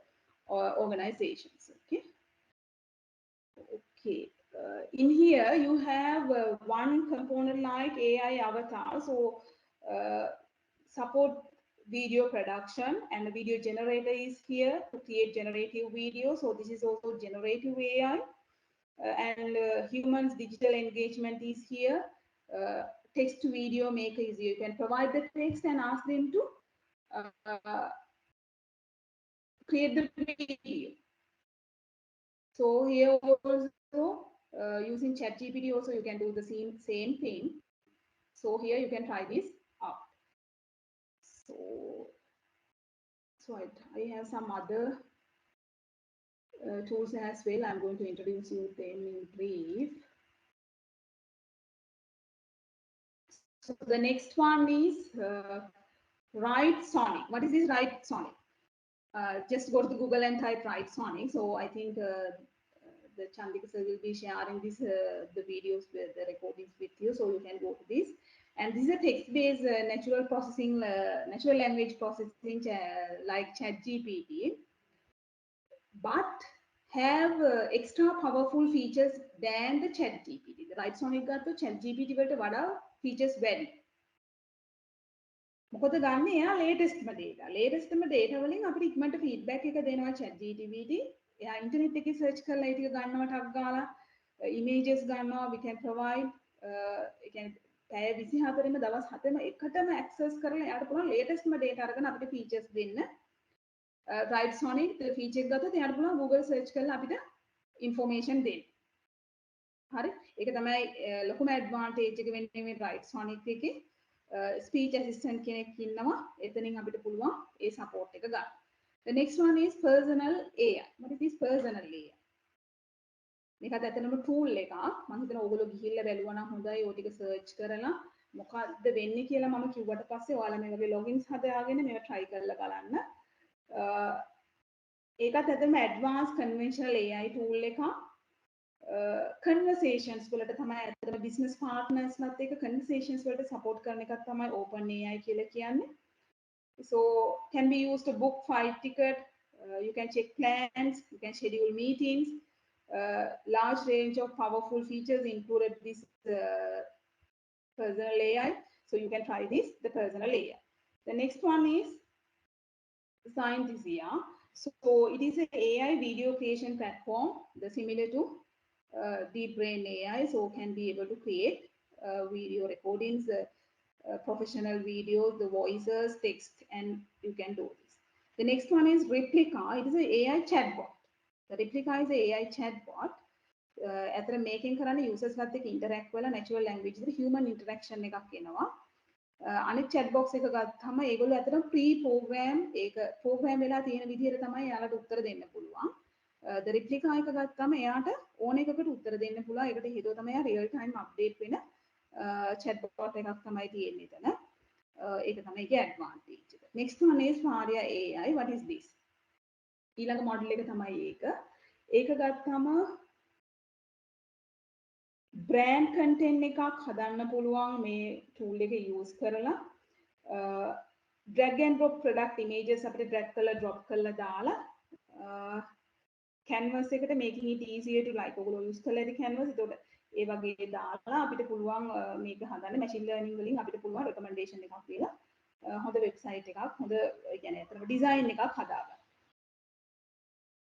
organizations. Okay. Okay. In here you have one component like AI avatar. So support video production, and the video generator is here to create generative video. So this is also generative AI, and humans digital engagement is here. Text to video maker is here. You can provide the text and ask them to create the video. So here also using ChatGPT also you can do the same thing. So here you can try this out. So I have some other tools as well. I'm going to introduce you them in brief. So the next one is Writesonic. What is this Writesonic? Just go to Google and type Writesonic. So I think the Chandika sir will be sharing this the videos with the recordings with you, so you can go to this. And this is a text-based natural processing, natural language processing like ChatGPT, but have extra powerful features than the ChatGPT. The Writesonic got the ChatGPT වලට වඩා features වැඩි. මොකද ගන්න එයා latestම data වලින් අපිට ඉක්මනට feedback එක දෙනවා ChatGPT. එයා internet එකේ search කරලා ඒ ටික ගන්නවා ටක් ගාලා images ගන්නවා. We can provide ඒ කියන්නේ පැය 24ෙම දවස් 7ෙම එකටම access කරලා එයාට පුළුවන් latestම data අරගෙන අපිට features දෙන්න. Writesonic feature එක ගත්තොත් එයාට පුළුවන් Google search කරලා අපිට information දෙන්න. හරි? ඒක තමයි ලොකුම advantage එක වෙන්නේ මේ Writesonic එකේ. Speech assistant කෙනෙක් ඉන්නවා. එතනින් අපිට පුළුවන් ඒ support එක ගන්න. The next one is personal AI. What is this personal AI? මේකත් ඇත්තටම tool එකක්. මම හිතනවා ඔයගොල්ලෝ ගිහිල්ලා බැලුවා නම් හොඳයි. ඔය ටික search කරලා මොකක්ද වෙන්නේ කියලා මම කිව්වට පස්සේ ඔයාලා මේ වගේ logins හදාගෙන මේව try කරලා බලන්න. ඒකත් ඇත්තටම advanced conventional AI tool එකක්. Conversations වලට තමයි ඇත්තටම business partners ලත් එක්ක conversations වලට support කරන එකක් තමයි OpenAI කියලා කියන්නේ. So can be used to book flight ticket. You can check plans. You can schedule meetings. Large range of powerful features included this personal AI. So you can try this, the personal AI. The next one is Scientisia. So it is an AI video creation platform, the similar to Deep Brain AI. So can be able to create video recordings, professional videos, the voices, text, and you can do this. The next one is Replica. It is an AI chatbot. The Replica is an AI chatbot. ඇතර මේකෙන් කරන්නේ users ලත් එක්ක interact වෙලා natural language එකට human interaction එකක් එනවා. අනිත් chat box එක ගත්තම ඒගොල්ලෝ ඇත්තටම pre program ඒක program වෙලා තියෙන විදිහට තමයි යාලට උත්තර දෙන්න පුළුවන්. the replica එක ගත්තම එයාට ඕන එකකට උත්තර දෙන්න පුළුවන්. ඒකට හේතුව තමයි real time update වෙන chat bot එකක් තමයි තියෙන්නේ එතන. ඒක තමයි ඒකේ advantage එක. Next one is Faria AI. What is this? ඊළඟ model එක තමයි ඒක. ඒක ගත්තම බ්‍රෑන්ඩ් කන්ටෙන්ට් එකක් හදන්න පුළුවන් මේ ටූල් එක යූස් කරලා drag and drop product images අපිට drag කරලා drop කරලා දාලා canvas එකට making it easier to like ඔයගොල්ලෝ යූස් කරලා ඉතින් canvas එතකොට ඒ වගේ දාලා අපිට පුළුවන් මේක හදන්න machine learning වලින් අපිට පුළුවන් recommendation එකක් දීලා හොඳ website එකක් හොඳ يعني අතරම design එකක් හදාගන්න.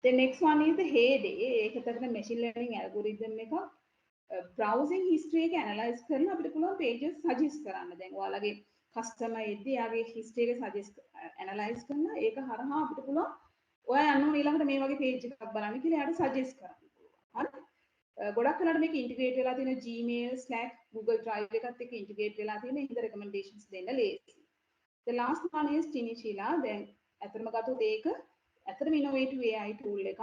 The next one is the Heyday. ඒක තමයි machine learning algorithm එකක්. browsing history එක analyze කරලා අපිට පුළුවන් pages suggest කරන්න. දැන් ඔයාලගේ customer එද්දී යාගේ history එක suggest analyze කරලා ඒක හරහා අපිට පුළුවන් ඔයා යන්න ඕන ඊළඟට මේ වගේ page එකක් බලන්න කියලා යාට suggest කරන්න පුළුවන්. හරි? ගොඩක් වෙලාවට මේක integrate වෙලා තියෙන Gmail, Slack, Google Drive එකත් එක්ක integrate වෙලා තියෙන හින්දා recommendations දෙන්න ලේසි. The last one is Chinchilla. දැන් ඇත්තටම ගත්තොත් ඒක ඇත්තටම innovative AI tool එකක්.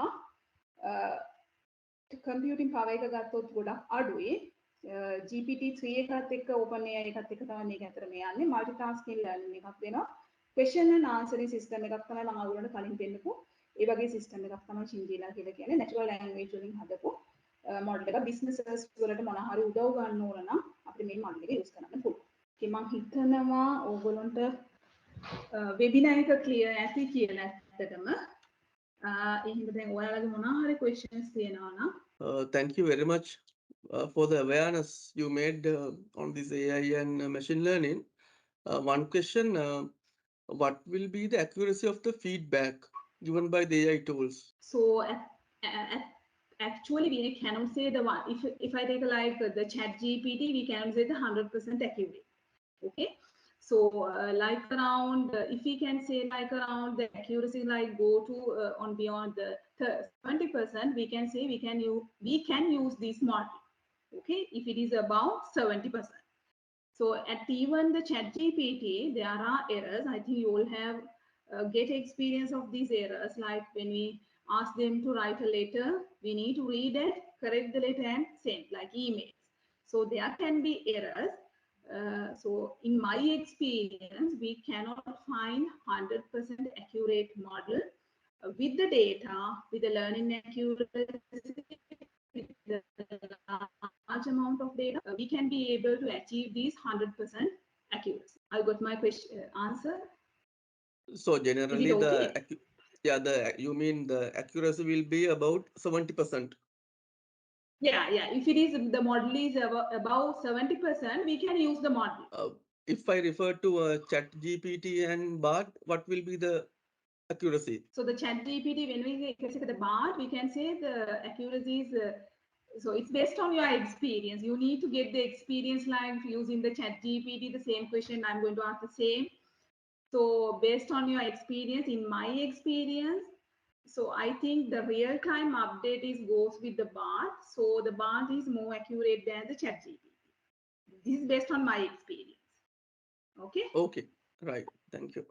computing power එක ගත්තොත් ගොඩක් අඩුයි. GPT-3 එකත් එක්ක OpenAI එකත් එක්ක තමයි මේක ඇත්තටම යන්නේ. multitasking learning එකක් දෙනවා. question and answering system එකක් තමයි මම ඔයගොල්ලන්ට කලින් දෙන්නකෝ. ඒ වගේ system එකක් තමයි Chinchilla කියලා කියන්නේ. natural language වලින් හදපු model එක businesses වලට මොන හරි උදව් ගන්න ඕන නම් අපිට මේ model එක use කරන්න පුළුවන්. ඉතින් මම හිතනවා ඕගොල්ලන්ට webinar එක clear ඇති කියලා ඇත්තටම. එහෙනම් දැන් ඔයාලගේ මොනවා හරි questions තියෙනවා නම් Thank you very much for the awareness you made on this AI and machine learning. One question, what will be the accuracy of the feedback given by the AI tools? So actually we cannot say the one if I take like the chat GPT, we cannot say the 100% accurate. Okay, so like around if we can say like around the accuracy like go to on beyond the 70%, we can say we can use this model. Okay, if it is above 70%. So at even the chat GPT, there are errors. I think you all have get experience of these errors. Like when we ask them to write a letter, we need to read it, correct the letter and send like emails. So there can be errors. So in my experience, we cannot find 100% accurate model with the data, with the learning accuracy, with the large amount of data, we can be able to achieve these 100% accuracy. I got my question answer. So generally, okay? you mean the accuracy will be about 70%. Yeah. If it is the model is above 70%, we can use the model. If I refer to Chat GPT and Bard, what will be the accuracy? So the Chat GPT, when we say the Bard, we can say the accuracy is. So it's based on your experience. You need to get the experience like using the Chat GPT, the same question. I'm going to ask the same. So based on your experience, in my experience, so I think the real-time update goes with the Bard. So the Bard is more accurate than the Chat GPT. This is based on my experience. Okay. Okay. Right. Thank you.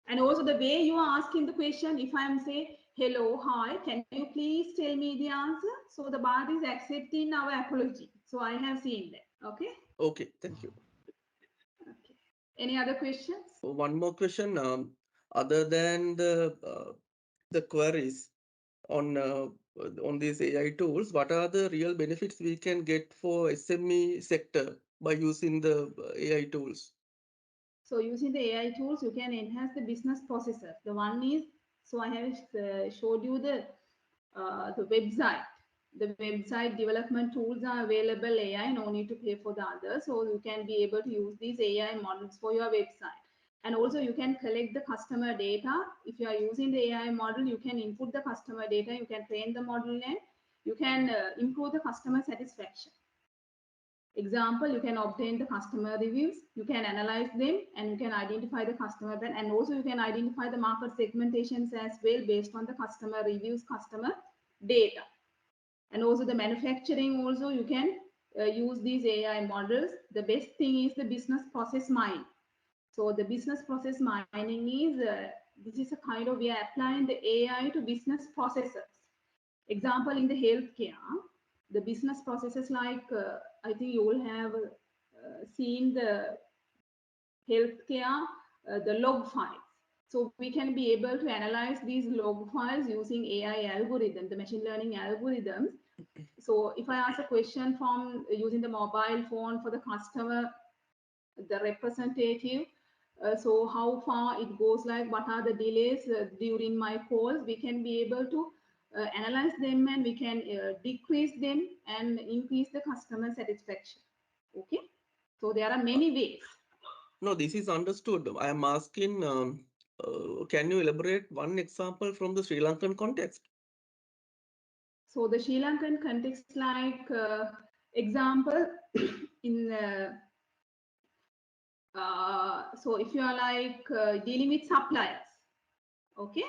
And also the way you are asking the question, if I'm say, hello, hi, can you please tell me the answer? So the Bard is accepting our apology. So I have seen that. Okay. Okay. Thank you. Okay. Any other questions? One more question. Other than the queries on these AI tools, what are the real benefits we can get for SME sector by using the AI tools? So using the AI tools, you can enhance the business processes. The one is, so I have showed you the website. The website development tools are available AI, no need to pay for the others. So you can be able to use these AI models for your website. And also you can collect the customer data. If you are using the AI model, you can input the customer data, you can train the model, and you can improve the customer satisfaction. Example, you can obtain the customer reviews, you can analyze them, and you can identify the customer brand, and also you can identify the market segmentations as well based on the customer reviews, customer data. And also the manufacturing, also you can use these AI models. The best thing is the business process mining. So the business process mining is, this is a kind of, we are applying the AI to business processes. Example, in the healthcare, the business processes like, I think you will have seen the healthcare, the log files. So we can be able to analyze these log files using AI algorithm, the machine learning algorithms. So if I ask a question from using the mobile phone for the customer, the representative, so how far it goes, like what are the delays during my calls, we can be able to analyze them, and we can decrease them and increase the customer satisfaction. Okay, so there are many ways. No, this is understood. I am asking, can you elaborate one example from the Sri Lankan context? So the Sri Lankan context, like example, in so if you are like dealing with suppliers, okay.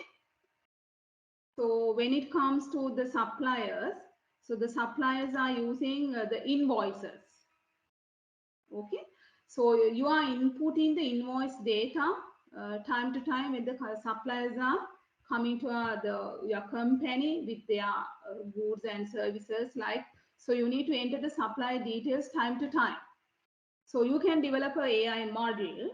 So when it comes to the suppliers, so the suppliers are using the invoices, okay. So you are inputting the invoice data time to time when the suppliers are coming to your company with their goods and services, like, so you need to enter the supply details time to time. So you can develop an AI model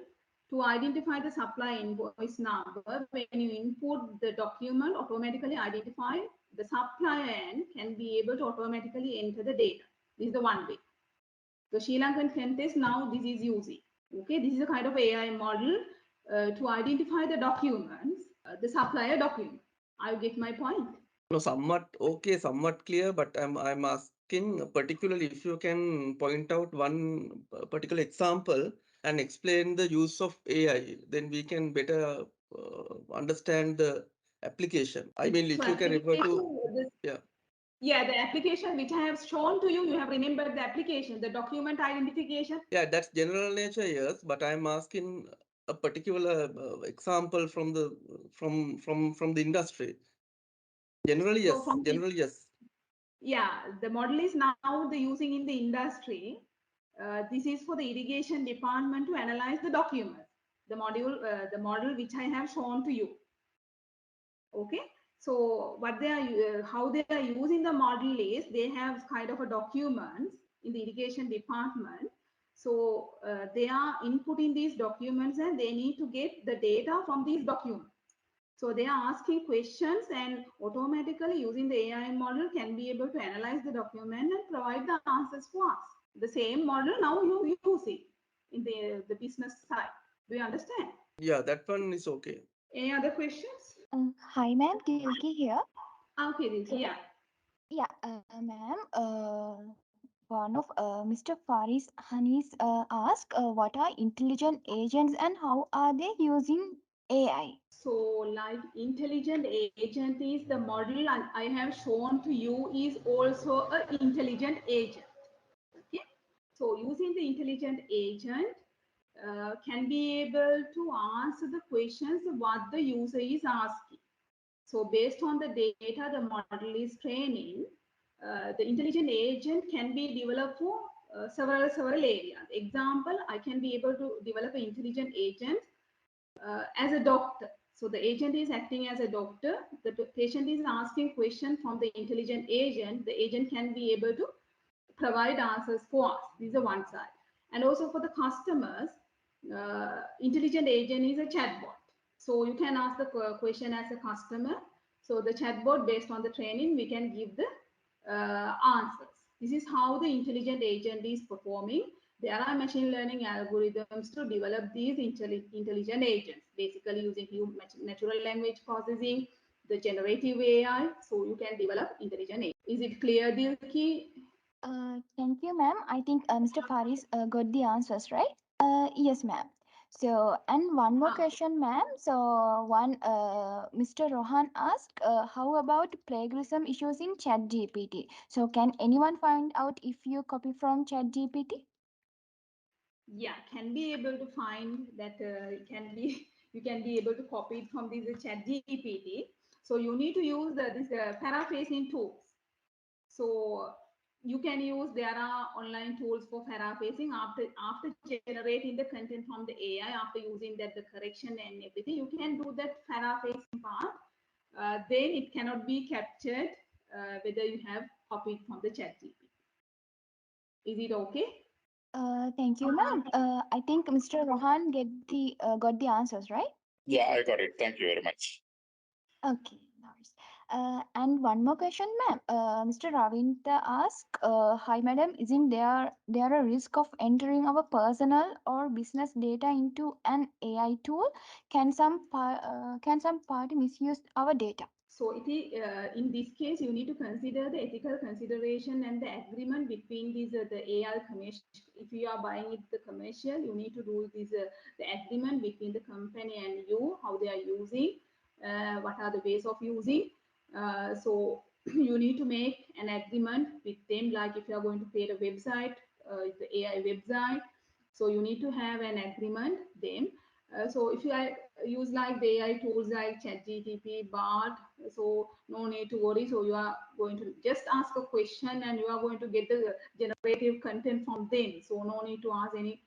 to identify the supply invoice number. When you input the document, automatically identify the supplier and can be able to automatically enter the data. This is the one way. The Sri Lankan context, now this is using. Okay, this is a kind of AI model to identify the documents, the supplier document. I get my point. No, somewhat okay, somewhat clear, but I'm asking particularly if you can point out one particular example and explain the use of AI, then we can better understand the application. I mean, if So you can refer to, yeah. Yeah, the application which I have shown to you, you have remembered the application, the document identification. Yeah, that's general nature, yes, but I'm asking a particular example from the industry. Generally, So yes. from Generally, yes. yeah, the model is now the using in the industry. This is for the irrigation department to analyze the documents. The model which I have shown to you. Okay. So what they are, how they are using the model is, they have kind of a documents in the irrigation department. So they are inputting these documents, and they need to get the data from these documents. So they are asking questions, and automatically using the AI model can be able to analyze the document and provide the answers for us. The same model now you use it in the business side. Do you understand? Yeah, that one is okay. Any other questions? Hi, ma'am. Tilki here. Okay, Dilki, yeah. Yeah, ma'am. One of Mr. Faris Hanis asked, what are intelligent agents and how are they using AI? So like intelligent agent is the model I have shown to you is also an intelligent agent. Okay. So using the intelligent agent can be able to answer the questions what the user is asking. So based on the data the model is training, the intelligent agent can be developed for several areas. Example, I can be able to develop an intelligent agent as a doctor. So the agent is acting as a doctor. The patient is asking questions from the intelligent agent. The agent can be able to provide answers for us. This is one side. And also for the customers, intelligent agent is a chatbot. So you can ask the question as a customer. So the chatbot, based on the training, we can give the answers. This is how the intelligent agent is performing. there are machine learning algorithms to develop these intelligent agents, basically using natural language processing, the generative AI, so you can develop intelligent agents. Is it clear, Dilki? Thank you, ma'am. I think Mr. Faris got the answers, right? Yes, ma'am. So, and one more Ah. question, ma'am. So, Mr. Rohan asked, how about plagiarism issues in ChatGPT? So, can anyone find out if you copy from ChatGPT? Yeah, can be able to find that can be you can be able to copy it from this ChatGPT. So you need to use this paraphrasing tools. So you can use, there are online tools for paraphrasing after generating the content from the AI, after using that the correction and everything, you can do that paraphrasing part. Then it cannot be captured whether you have copied from the ChatGPT. Is it okay? Thank you, ma'am. I think Mr. Rohan got the answers, right? Yeah, I got it. Thank you very much. Okay, nice. And one more question, ma'am. Mr. Ravinta asked, "Hi, madam. Isn't there a risk of entering our personal or business data into an AI tool? Can some party misuse our data?" So it is, in this case, you need to consider the ethical consideration and the agreement between these the AI commercial. If you are buying it the commercial, you need to do this the agreement between the company and you, how they are using, what are the ways of using. So you need to make an agreement with them, like if you are going to create a website, the AI website. So you need to have an agreement them. So if you use like the AI tools like ChatGPT, Bard, so no need to worry. So you are going to just ask a question and you are going to get the generative content from them. So no need to ask any,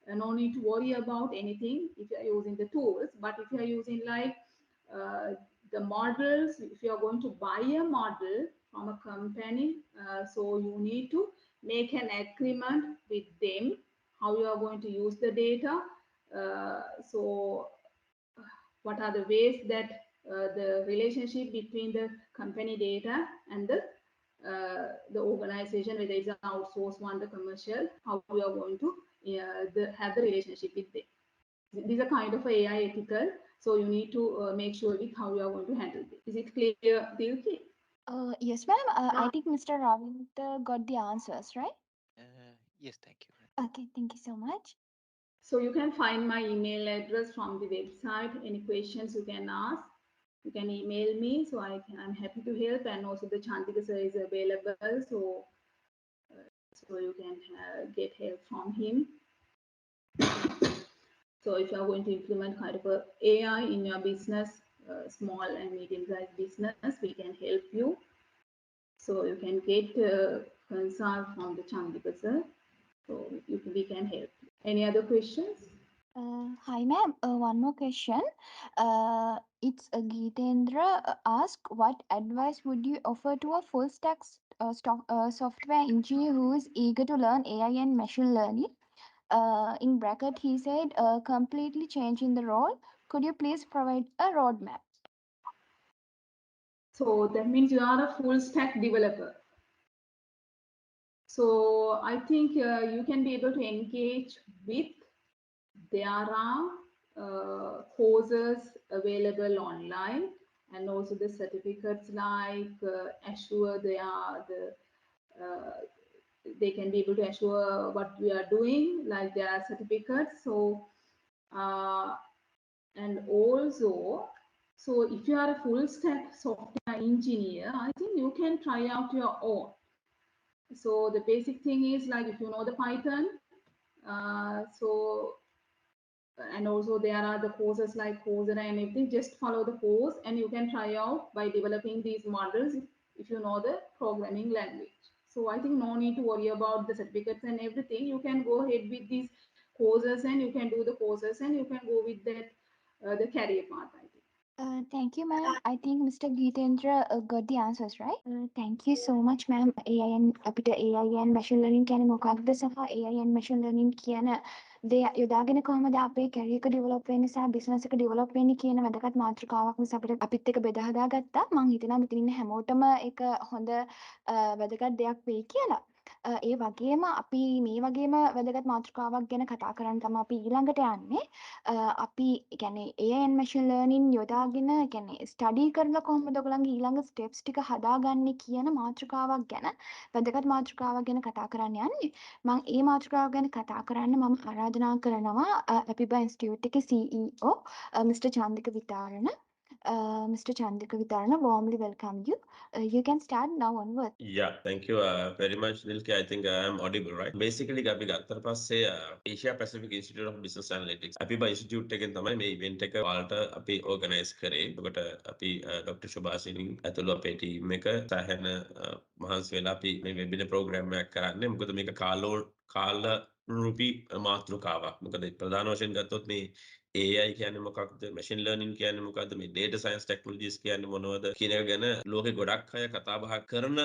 no need to worry about anything if you are using the tools. But if you are using like the models, if you are going to buy a model from a company, so you need to make an agreement with them how you are going to use the data. So what are the ways that the relationship between the company data and the organization, whether it's an outsourced one, the commercial, how we are going to have the relationship with them. These are kind of AI ethical, so you need to make sure with how you are going to handle it. Is it clear, Dilki? Yes, ma'am. I think Mr. Ravinta got the answers, right? Yes, thank you. Okay, thank you so much. So you can find my email address from the website. Any questions you can ask. You can email me, so I'm happy to help. And also the Chantika sir is available, so you can get help from him. So if you are going to implement kind of a AI in your business, small and medium-sized business, we can help you. So you can get consult from the Chantika sir. So we can help you. Any other questions? Hi, ma'am. One more question. It's Geetendra ask, what advice would you offer to a full stack software engineer who is eager to learn AI and machine learning? In bracket, he said, completely changing the role. Could you please provide a roadmap? So that means you are a full stack developer. So I think you can be able to engage with, there are courses available online, and also the certificates like Azure, they can be able to assure what we are doing, like there are certificates. So and also, so if you are a full stack software engineer, I think you can try out your own. So the basic thing is like if you know the Python, so and also there are the courses like Coursera and everything. Just follow the course and you can try out by developing these models if you know the programming language. So I think no need to worry about the certificates and everything. You can go ahead with these courses and you can do the courses and you can go with that the career path, I think. Thank you, ma'am. I think Mr. Geetendra got the answers, right? Thank you so much, ma'am. AI and AI and machine learning කියන මොකක්ද සහ AI and machine learning කියන දේ යොදාගෙන කොහොමද අපේ career එක develop වෙන්නේ සහ business එක develop වෙන්නේ කියන වැදගත් මාතෘකාවක් නිසා අපිත් එක්ක බෙදා හදාගත්තා. මම හිතනවා මෙතන ඉන්න හැමෝටම ඒක හොඳ වැදගත් දෙයක් වෙයි කියලා. ඒ වගේම අපි මේ වගේම වැදගත් මාතෘකාවක් ගැන කතා කරන්න තමයි අපි ඊළඟට යන්නේ. අපි කියන්නේ AI and machine learning යොදාගෙන කියන්නේ ස්ටඩි කරලා කොහොමද ඔයගොල්ලන්ගේ ඊළඟ ස්ටෙප්ස් ටික හදාගන්නේ කියන මාතෘකාවක් ගැන වැදගත් මාතෘකාවක් ගැන කතා කරන්න යන්නේ. මම ඒ මාතෘකාව ගැන කතා කරන්න මම ආරාධනා කරනවා ඇපිබා ඉන්ස්ටිටියුට් එකේ CEO Mr. Chandika Vitarana. Mr. Chandika Vitarana, warmly welcome you. You can start now onwards. Yeah, thank you very much, Nilki. I think I am audible, right? Basically, අපි ගත්තට පස්සේ Asia Pacific Institute of Business Analytics අපිබා institute එකෙන් තමයි මේ event එක ඔයාලට අපි ඕගනයිස් කරේ. එතකොට අපි ඩොක්ටර් සුභාසිනි ඇතුළු අපේ ටීම් එක සෑහෙන මහන්සි වෙලා අපි මේ වෙබිනාර් ප්‍රෝග්‍රෑම් එකක් කරන්නේ. මොකද මේක කාල රූපී මාතෘකාවක්. මොකද ප්‍රධාන වශයෙන් ගත්තොත් මේ AI කියන්නේ මොකක්ද, machine learning කියන්නේ මොකක්ද, මේ data science technologies කියන්නේ මොනවද කියන එක ගැන ලෝකේ ගොඩක් අය කතා බහ කරන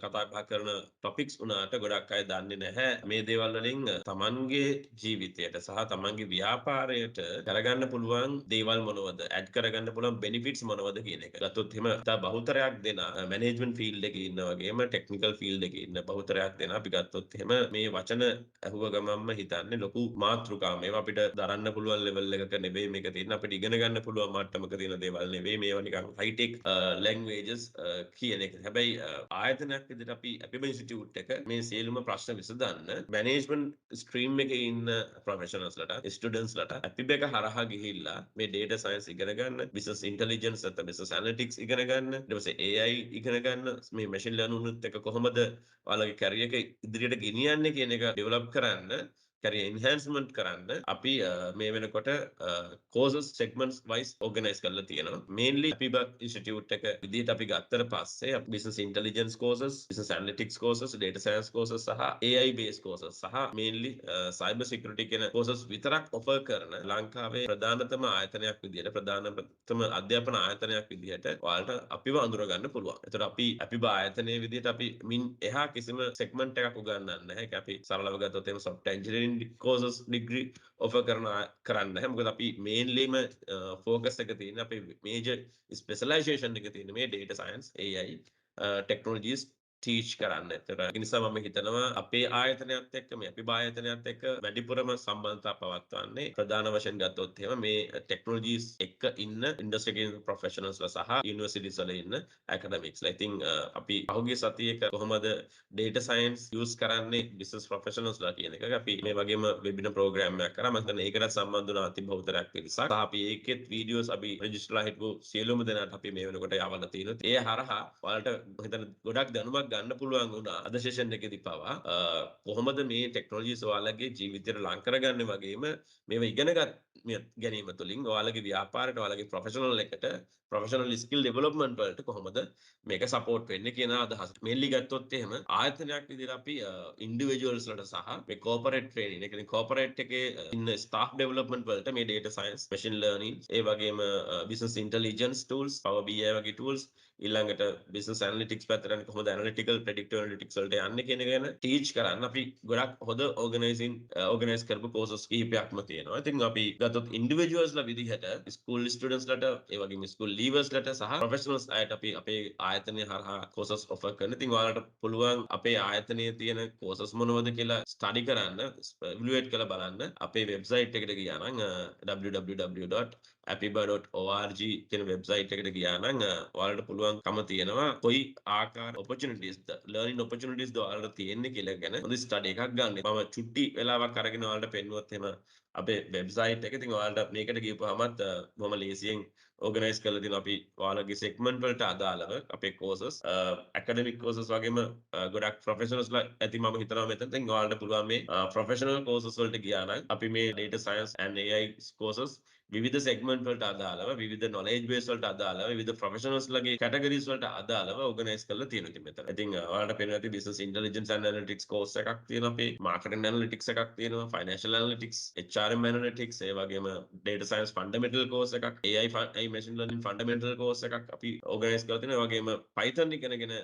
කතා බහ කරන topics උනාට ගොඩක් අය දන්නේ නැහැ මේ දේවල් වලින් තමන්ගේ ජීවිතයට සහ තමන්ගේ ව්‍යාපාරයට කරගන්න පුළුවන් දේවල් මොනවද, add කරගන්න පුළුවන් benefits මොනවද කියන එක. ගත්තොත් එහෙම තා බහුතරයක් දෙන management field එකේ ඉන්න වගේම technical field එකේ ඉන්න බහුතරයක් දෙන අපි ගත්තොත් එහෙම මේ වචන අහුව ගමන්ම හිතන්නේ ලොකු මාතෘකාවක්. මේවා අපිට දරන්න පුළුවන් ලෙවල් එකක නෙවෙයි මේක තියෙන. අපිට ඉගෙන ගන්න පුළුවන් මට්ටමක තියෙන දේවල් නෙවෙයි. මේවා නිකන් high tech languages කියන එක. හැබැයි ආයතනයක් විදිහට අපි අපිබා ඉන්ස්ටිටියුට් එක මේ සියලුම ප්‍රශ්න විසඳන්න management stream එකේ ඉන්න professionals ලට students ලට අපිබා එක හරහා ගිහිල්ලා මේ data science ඉගෙන ගන්න, business intelligence නැත්නම් business analytics ඉගෙන ගන්න, ඊට පස්සේ AI ඉගෙන ගන්න, මේ machine learning උත් එක කොහොමද ඔයාලගේ career එක ඉදිරියට ගෙනියන්නේ කියන එක develop කරන්න, career enhancement කරන්න අපි මේ වෙනකොට courses segments wise organize කරලා තියෙනවා. Mainly අපිබා ඉන්ස්ටිටියුට් එක විදිහට අපි ගත්තට පස්සේ business intelligence courses, business analytics courses, data science courses සහ AI based courses සහ mainly cyber security කියන courses විතරක් offer කරන ලංකාවේ ප්‍රධානතම ආයතනයක් විදිහට, ප්‍රධානතම අධ්‍යාපන ආයතනයක් විදිහට ඔයාලට අපිව අඳුර ගන්න පුළුවන්. ඒතර අපි අපිබා ආයතනයේ විදිහට අපි මින් එහා කිසිම segment එකක් උගන්වන්නේ නැහැ. ඒක අපි සරලව ගත්තොත් එහෙම software engineering courses degree offer කරන්න නැහැ. මොකද අපි mainlyම focus එක තියෙන්නේ අපේ major specialization එක තියෙන්නේ මේ data science, AI technologies teach කරන්න. ඒතර ඒ නිසා මම හිතනවා අපේ ආයතනයත් එක්ක මේ අපිබා ආයතනයත් එක්ක වැඩිපුරම සම්බන්ධතා පවත්වන්නේ ප්‍රධාන වශයෙන් ගත්තොත් එහෙම මේ technologies එක්ක ඉන්න industry එකේ professionals ලා සහ universities වල ඉන්න academics ලා. ඉතින් අපි පහුගිය සතියේක කොහොමද data science use කරන්නේ business professionals ලා කියන එක අපි මේ වගේම webinar program එකක් කරා. මම හිතන්නේ ඒකට සම්බන්ධ වුණ අති බහුතරයක් පිරිසක්. සහ අපි ඒකෙත් videos අපි register හිටපු සියලුම දෙනාට අපි මේ වෙනකොට යවලා තියෙනවා. ඒ හරහා ඔයාලට හිතන ගොඩක් දැනුමක් ගන්න පුළුවන් වුණා අද session එකේදී පවා. කොහොමද මේ technologies ඔයාලගේ ජීවිතයට ලං කරගන්නේ වගේම මේවා ගැනීම තුළින් ඔයාලගේ ව්‍යාපාරයට, ඔයාලගේ professional එකට professional skill development වලට කොහොමද මේක support වෙන්නේ කියන අදහස. mainly ගත්තොත් එහෙම ආයතනයක් විදිහට අපි individuals ලට සහ මේ corporate training, ඒ කියන්නේ corporate එකේ ඉන්න staff development වලට මේ data science, machine learning, ඒ වගේම business intelligence tools, Power BI වගේ tools, ඊළඟට business analytics පැත්තට යන කොහොමද analytical predictive analytics වලට යන්නේ කියන එක ගැන teach කරන්න අපි ගොඩක් හොඳ organize කරපු courses කීපයක්ම තියෙනවා. ඉතින් අපි ගත්තොත් individuals ලා විදිහට school students ලට, ඒ වගේම school leavers ලට සහ professionals අයට අපි අපේ ආයතනය හරහා courses offer කරන. ඉතින් ඔයාලට පුළුවන් අපේ ආයතනයේ තියෙන courses මොනවද කියලා study කරන්න, evaluate කරලා බලන්න අපේ website එකට ගියා නම් www.apiba.org කියන website එකට ගියා නම් ඔයාලට පුළුවන්කම තියෙනවා කොයි ආකාර opportunities learning opportunities ද ඔයාලට තියෙන්නේ කියලා ගැන හොඳ study එකක් ගන්න. මම චුට්ටි වෙලාවක් අරගෙන ඔයාලට පෙන්නුවොත් එහෙම අපේ website එක. ඉතින් ඔයාලට මේකට ගියපුවාමත් බොහොම ලේසියෙන් organize කරලා තියෙනවා. අපි ඔයාලගේ segment වලට අදාළව අපේ courses academic courses වගේම ගොඩක් professionals ලා ඇති මම හිතනවා මෙතන. ඉතින් ඔයාලට පුළුවන් මේ professional courses වලට ගියා නම් අපි මේ data science and AI courses විවිධ segment වලට අදාළව, විවිධ knowledge base වලට අදාළව, විවිධ professionals ලගේ categories වලට අදාළව organize කරලා තියෙනවා ඉතින් මෙතන. ඉතින් ඔයාලට පේනවා ඇති business intelligence and analytics course එකක් තියෙනවා අපේ, marketing analytics එකක් තියෙනවා, financial analytics, HRM analytics, ඒ වගේම data science fundamental course එකක්, AI machine learning fundamental course එකක් අපි organize කරලා තියෙනවා. ඒ වගේම Python ඉගෙනගෙන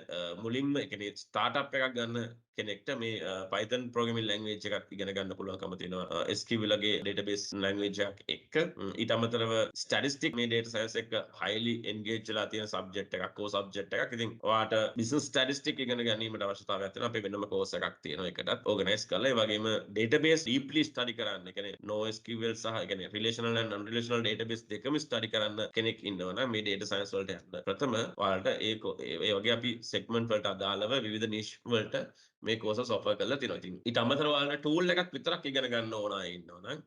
මුලින්ම ඒ කියන්නේ startup එකක් ගන්න කෙනෙක්ට මේ Python programming language එකක් ඉගෙන ගන්න පුළුවන්කම තියෙනවා SQL වගේ database language එකක් එක්ක. ඊට අමතරව statistics මේ data science එක highly engage වෙලා තියෙන subject එකක් core subject එකක්. ඉතින් ඔයාට business statistics ඉගෙන ගැනීමට අවශ්‍යතාවයක් තියෙනවා. අපේ වෙනම course එකක් තියෙනවා ඒකටත් organize කරලා. ඒ වගේම database deeply study කරන්න. ඒ කියන්නේ NoSQL සහ ඒ කියන්නේ relational and non-relational database දෙකම study කරන්න කෙනෙක් ඉන්නවා නම් මේ data science වලට යන්න. ප්‍රථම ඔයාලට ඒ වගේ අපි segment වලට අදාළව විවිධ niche වලට මේ courses offer කරලා තියෙනවා. ඉතින් ඊට අමතරව ඔයාලට tool එකක් විතරක් ඉගෙන ගන්න ඕන අය ඉන්නවා නම්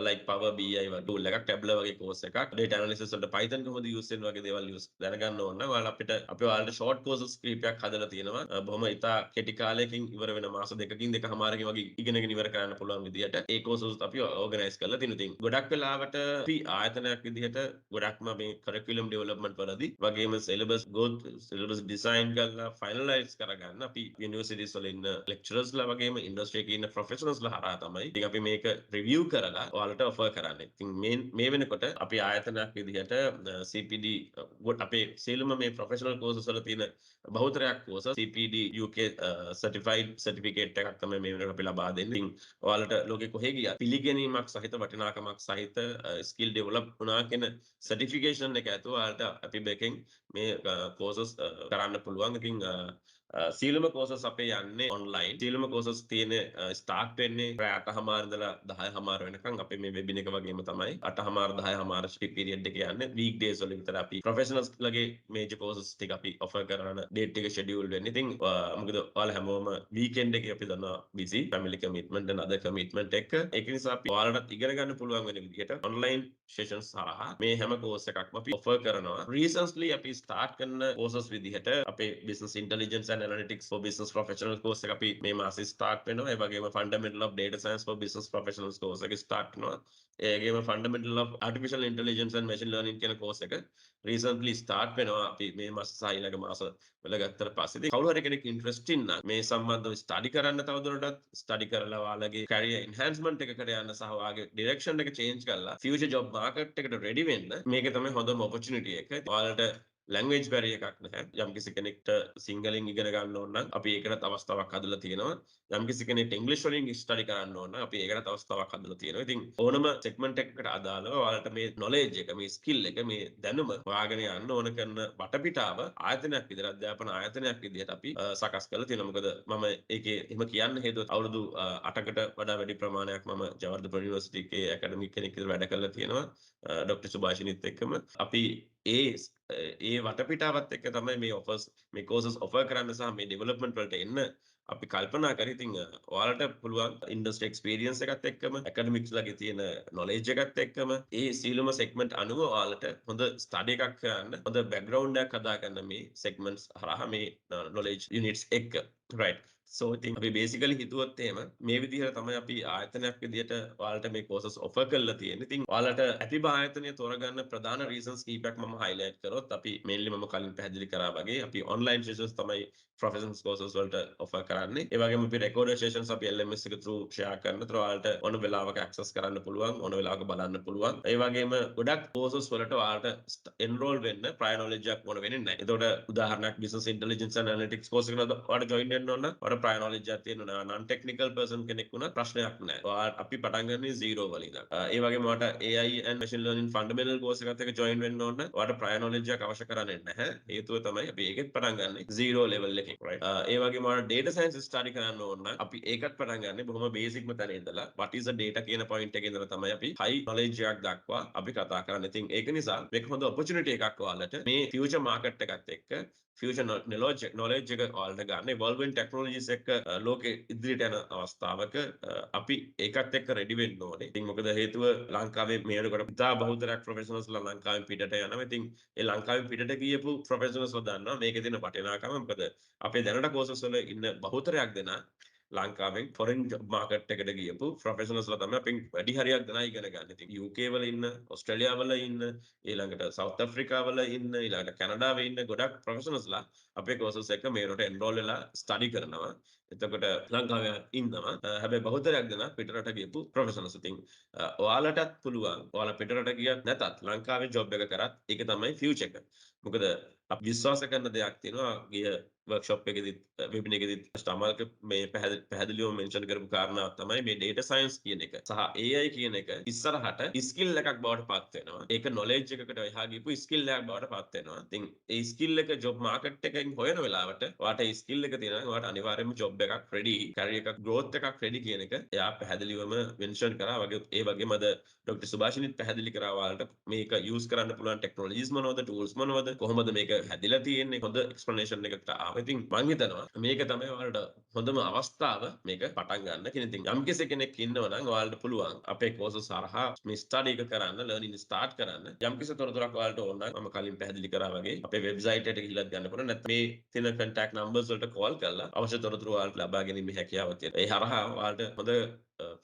like Power BI වගේ tool එකක්, Tableau වගේ course එකක්, data analysis වලට Python කොහොමද use වෙන්නේ වගේ දේවල් දැනගන්න ඕන නම් ඔයාලා අපි ඔයාලට short courses කීපයක් හදලා තියෙනවා. බොහොම ඉතා කෙටි කාලයකින් ඉවර වෙන මාස දෙකකින් දෙකමාරකින් වගේ ඉගෙනගෙන ඉවර කරන්න පුළුවන් විදිහට ඒ courses අපි organize කරලා තියෙනවා. ඉතින් ගොඩක් වෙලාවට අපි ආයතනයක් විදිහට ගොඩක්ම මේ curriculum development වලදී වගේම syllabus design කරලා finalize කරගන්න අපි universities වල ඉන්න lecturers ලා වගේම industry එකේ ඉන්න professionals ලා හරහා තමයි ඉතින් අපි මේක review කරලා ඔයාලට offer කරන්නේ. ඉතින් මේ වෙනකොට අපි ආයතනයක් විදිහට CPD අපේ සියලුම මේ professional courses වල තියෙන බහුතරයක් courses CPD UK certified certificate එකක් තමයි මේ වෙනකොට අපි ලබා දෙන්නේ. ඉතින් ඔයාලට ලෝකෙ කොහෙ ගියත් පිළිගැනීමක් සහිත වටිනාකමක් සහිත skill develop වුණා කියන certification එක ඇතුව ඔයාලට අපි බෙකෙන් මේ courses කරන්න පුළුවන්. ඉතින් සීලම courses අපේ යන්නේ online. සීලම courses තියෙන start වෙන්නේ රෑ 8:00 ඉඳලා 10:00 වෙනකන් අපේ මේ webinar එක වගේම තමයි 8:00 10:00 period එක යන්නේ. weekdays වල විතර අපි professionals ලගේ major courses ටික අපි offer කරන date එක schedule වෙන්නේ. ඉතින් මොකද ඔයාලා හැමෝම weekend එකේ අපි දන්නවා busy family commitment and other commitment එක. ඒක නිසා අපි ඔයාලට ඉගෙන ගන්න පුළුවන් වෙන විදිහට online sessions හරහා මේ හැම course එකක්ම අපි offer කරනවා. recently අපි start කරන courses විදිහට අපේ business intelligence and analytics for business professionals course එක අපි මේ මාසේ start වෙනවා. ඒ වගේම fundamental of data science for business professionals course එක start වෙනවා. ඒ වගේම fundamental of artificial intelligence and machine learning කියන course එක recently start වෙනවා. අපි මේ මාස සහ ඊළඟ මාස වල ගත්තට පස්සේ ඉතින් කවුරු හරි කෙනෙක් interested නම් මේ සම්බන්ධව study කරන්න තවදුරටත් study කරලා ඔයාලගේ career enhancement එකකට යන්න සහ ඔයාගේ direction එක change කරලා future job market එකට ready වෙන්න මේක තමයි හොඳම opportunity එක. ඔයාලට language barrier එකක් නැහැ. යම්කිසි කෙනෙක්ට සිංහලෙන් ඉගෙන ගන්න ඕන නම් අපි ඒකටත් අවස්ථාවක් හදලා තියෙනවා. යම්කිසි කෙනෙක්ට ඉංග්‍රීසි වලින් study කරන්න ඕන නම් අපි ඒකටත් අවස්ථාවක් හදලා තියෙනවා. ඉතින් ඕනම segment එකකට අදාළව ඔයාලට මේ knowledge එක, මේ skill එක, මේ දැනුම හොයාගෙන යන්න ඕන කරන වටපිටාව ආයතනයක් විදිහට අධ්‍යාපන ආයතනයක් විදිහට අපි සකස් කරලා තියෙනවා. මොකද මම ඒකේ එහෙම කියන්න හේතුව අවුරුදු 8කට වඩා වැඩි ප්‍රමාණයක් මම ජවර්ධන යුනිවර්සිටි එකේ ඇකඩමික් කෙනෙක් විදිහට වැඩ කරලා තියෙනවා. ඩොක්ටර් සුභාෂිනිත් එක්කම අපි ඒ වටපිටාවත් එක්ක තමයි මේ offers මේ courses offer කරන්න සහ මේ development වලට එන්න අපි කල්පනා කරේ. ඉතින් ඔයාලට පුළුවන් industry experience එකත් එක්කම academics ලගේ තියෙන knowledge එකත් එක්කම ඒ සීලම segment අනුව ඔයාලට හොඳ study එකක් කරන්න, හොඳ background එකක් හදාගන්න මේ segments හරහා මේ knowledge units එක්ක. right. So ඉතින් අපි basically හිතුවොත් එහෙම මේ විදිහට තමයි අපි ආයතනයක් විදිහට ඔයාලට මේ courses offer කරලා තියෙන්නේ. ඉතින් ඔයාලට ඇතිබ ආයතනය තෝරගන්න ප්‍රධාන reasons කීපයක් මම highlight කරොත් අපි mainly මම කලින් පැහැදිලි කරා වගේ අපි online sessions තමයි professional courses වලට offer කරන්නේ. ඒ වගේම අපි recorded sessions අපි LMS එක through share කරන තුරු ඔයාලට ඕන වෙලාවක access කරන්න පුළුවන්, ඕන වෙලාවක බලන්න පුළුවන්. ඒ වගේම ගොඩක් courses වලට ඔයාලට enroll වෙන්න prior knowledge එකක් ඕන වෙන්නේ නැහැ. ඒතකොට උදාහරණයක් business intelligence and analytics course එකට ඔයාලට join වෙන්න ඕන නම් ඔයාලට prior knowledge එකක් තියෙනවා. non technical person කෙනෙක් වුණත් ප්‍රශ්නයක් නැහැ. අපි පටන් ගන්නේ 0 වලින්. ඒ වගේම ඔයාලට AI and machine learning fundamental course එකත් එක්ක join වෙන්න ඕන නම් ඔයාලට prior knowledge එකක් අවශ්‍ය කරන්නේ නැහැ. හේතුව තමයි අපි ඒකෙත් පටන් ගන්නේ 0 level එකකින්. right. ඒ වගේම ඔයාලට data science study කරන්න ඕන නම් අපි ඒකත් පටන් ගන්නේ බොහොම basic ම තැන ඉඳලා what is the data කියන point එකේ ඉඳලා තමයි අපි high knowledge එකක් දක්වා අපි කතා කරන්නේ. ඉතින් ඒක නිසා මේක හොඳ opportunity එකක් ඔයාලට මේ future market එකත් එක්ක future knowledge එක ඔයාලට ගන්න evolving technologies එක්ක ලෝකෙ ඉදිරියට යන අවස්ථාවක අපි ඒකත් එක්ක ready වෙන්න ඕනේ. ඉතින් මොකද හේතුව ලංකාවේ මේ වෙනකොට ඉතා බහුතරයක් professionals ලා ලංකාවෙන් පිටට යනවා. ඉතින් ඒ ලංකාවෙන් පිටට ගියපු professionals ලා දන්නවා මේකේ තියෙන වටිනාකම. මොකද අපේ දැනට courses වල ඉන්න බහුතරයක් දෙනා ලංකාවෙන් foreign job market එකට ගියපු professionals ලා තමයි අපෙන් වැඩි හරියක් දෙනා ඉගෙන ගන්න. ඉතින් UK වල ඉන්න, ඕස්ට්‍රේලියා වල ඉන්න, ඊළඟට සවුත් අප්‍රිකා වල ඉන්න, ඊළඟට කැනඩාවේ ඉන්න ගොඩක් professionals ලා අපේ courses එක මේකට enroll වෙලා study කරනවා. එතකොට ලංකාවේ ඉන්නවා. හැබැයි බහුතරයක් දෙනා පිටරට ගියපු professionals. ඉතින් ඔයාලටත් පුළුවන්. ඔයාලා පිටරට ගියත් නැතත් ලංකාවේ job එක කරත් ඒක තමයි future එක. මොකද අපි විශ්වාස කරන දෙයක් තියෙනවා ගිය workshop එකේදීත් webinar එකේදීත් ස්ටමල්ක මේ පැහැදිලිව මෙන්ෂන් කරපු කාරණාවක් තමයි මේ data science කියන එක සහ AI කියන එක ඉස්සරහට skill එකක් බවට පත් වෙනවා. ඒක knowledge එකකට එහා ගිහපු skill එකක් බවට පත් වෙනවා. ඉතින් ඒ skill එක job market එකෙන් හොයන වෙලාවට ඔයාට ඒ skill එක තියෙනවා නම් ඔයාට අනිවාර්යයෙන්ම job එකක් ready, career එකක් growth එකක් ready කියන එක එයා පැහැදිලිවම මෙන්ෂන් කරා. වගේ ඒ වගේම අද ඩොක්ටර් සුභාෂිනිත් පැහැදිලි කරා ඔයාලට මේක use කරන්න පුළුවන් technologies මොනවද, tools මොනවද, කොහොමද මේක හැදිලා තියෙන්නේ, හොඳ explanation එකකට ආවා. ඉතින් මම හිතනවා මේක තමයි ඔයාලට හොඳම අවස්ථාව මේක පටන් ගන්න. ඉතින් යම් කෙනෙක් ඉන්නවා නම් ඔයාලට පුළුවන් අපේ courses හරහා මේ study එක කරන්න, learning start කරන්න. යම් තොරතුරක් ඔයාලට ඕන නම් මම කලින් පැහැදිලි කරා වගේ අපේ website එකට ගිහිල්ලා ගන්න පුළුවන්. නැත්නම් මේ තියෙන contact numbers වලට call කරලා අවශ්‍ය තොරතුරු ඔයාලට ලබා ගැනීමේ හැකියාවක් තියෙනවා. ඒ හරහා ඔයාලට හොඳ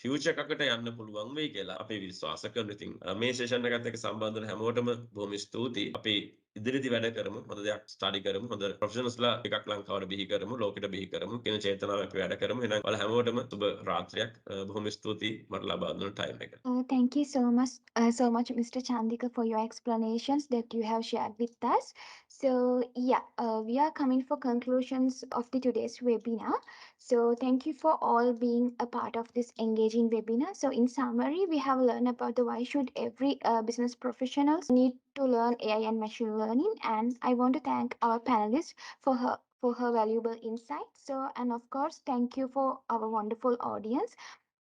ෆියුචර් එකකට යන්න පුළුවන් වෙයි කියලා අපි විශ්වාස කරනවා. ඉතින් මේ සෙෂන් එකත් එක්ක සම්බන්ධ වෙන හැමෝටම බොහොම ස්තුතියි. අපි ඉදිරියේදී වැඩ කරමු. හොඳ දෙයක් ස්ටඩි කරමු. හොඳ ප්‍රොෆෙෂනල්ස්ලා එකක් ලංකාවට බිහි කරමු. ලෝකෙට බිහි කරමු. කියන චේතනාවෙන් අපි වැඩ කරමු. එහෙනම් ඔයාලා හැමෝටම සුබ රාත්‍රියක්. බොහොම ස්තුතියි මට ලබා දුන්න ටයිම් එකට. Thank you so much, Mr. Chandika, for your explanations that you have shared with us. So, yeah, we are coming for conclusions of the today's webinar. So, thank you for all being a part of this engaging webinar. So, in summary, we have learned about the why should every business professionals need to learn AI and machine learning. And I want to thank our panelists for her valuable insights. So, and of course, thank you for our wonderful audience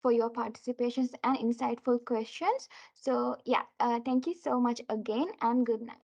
for your participations and insightful questions. So, yeah, thank you so much again and good night.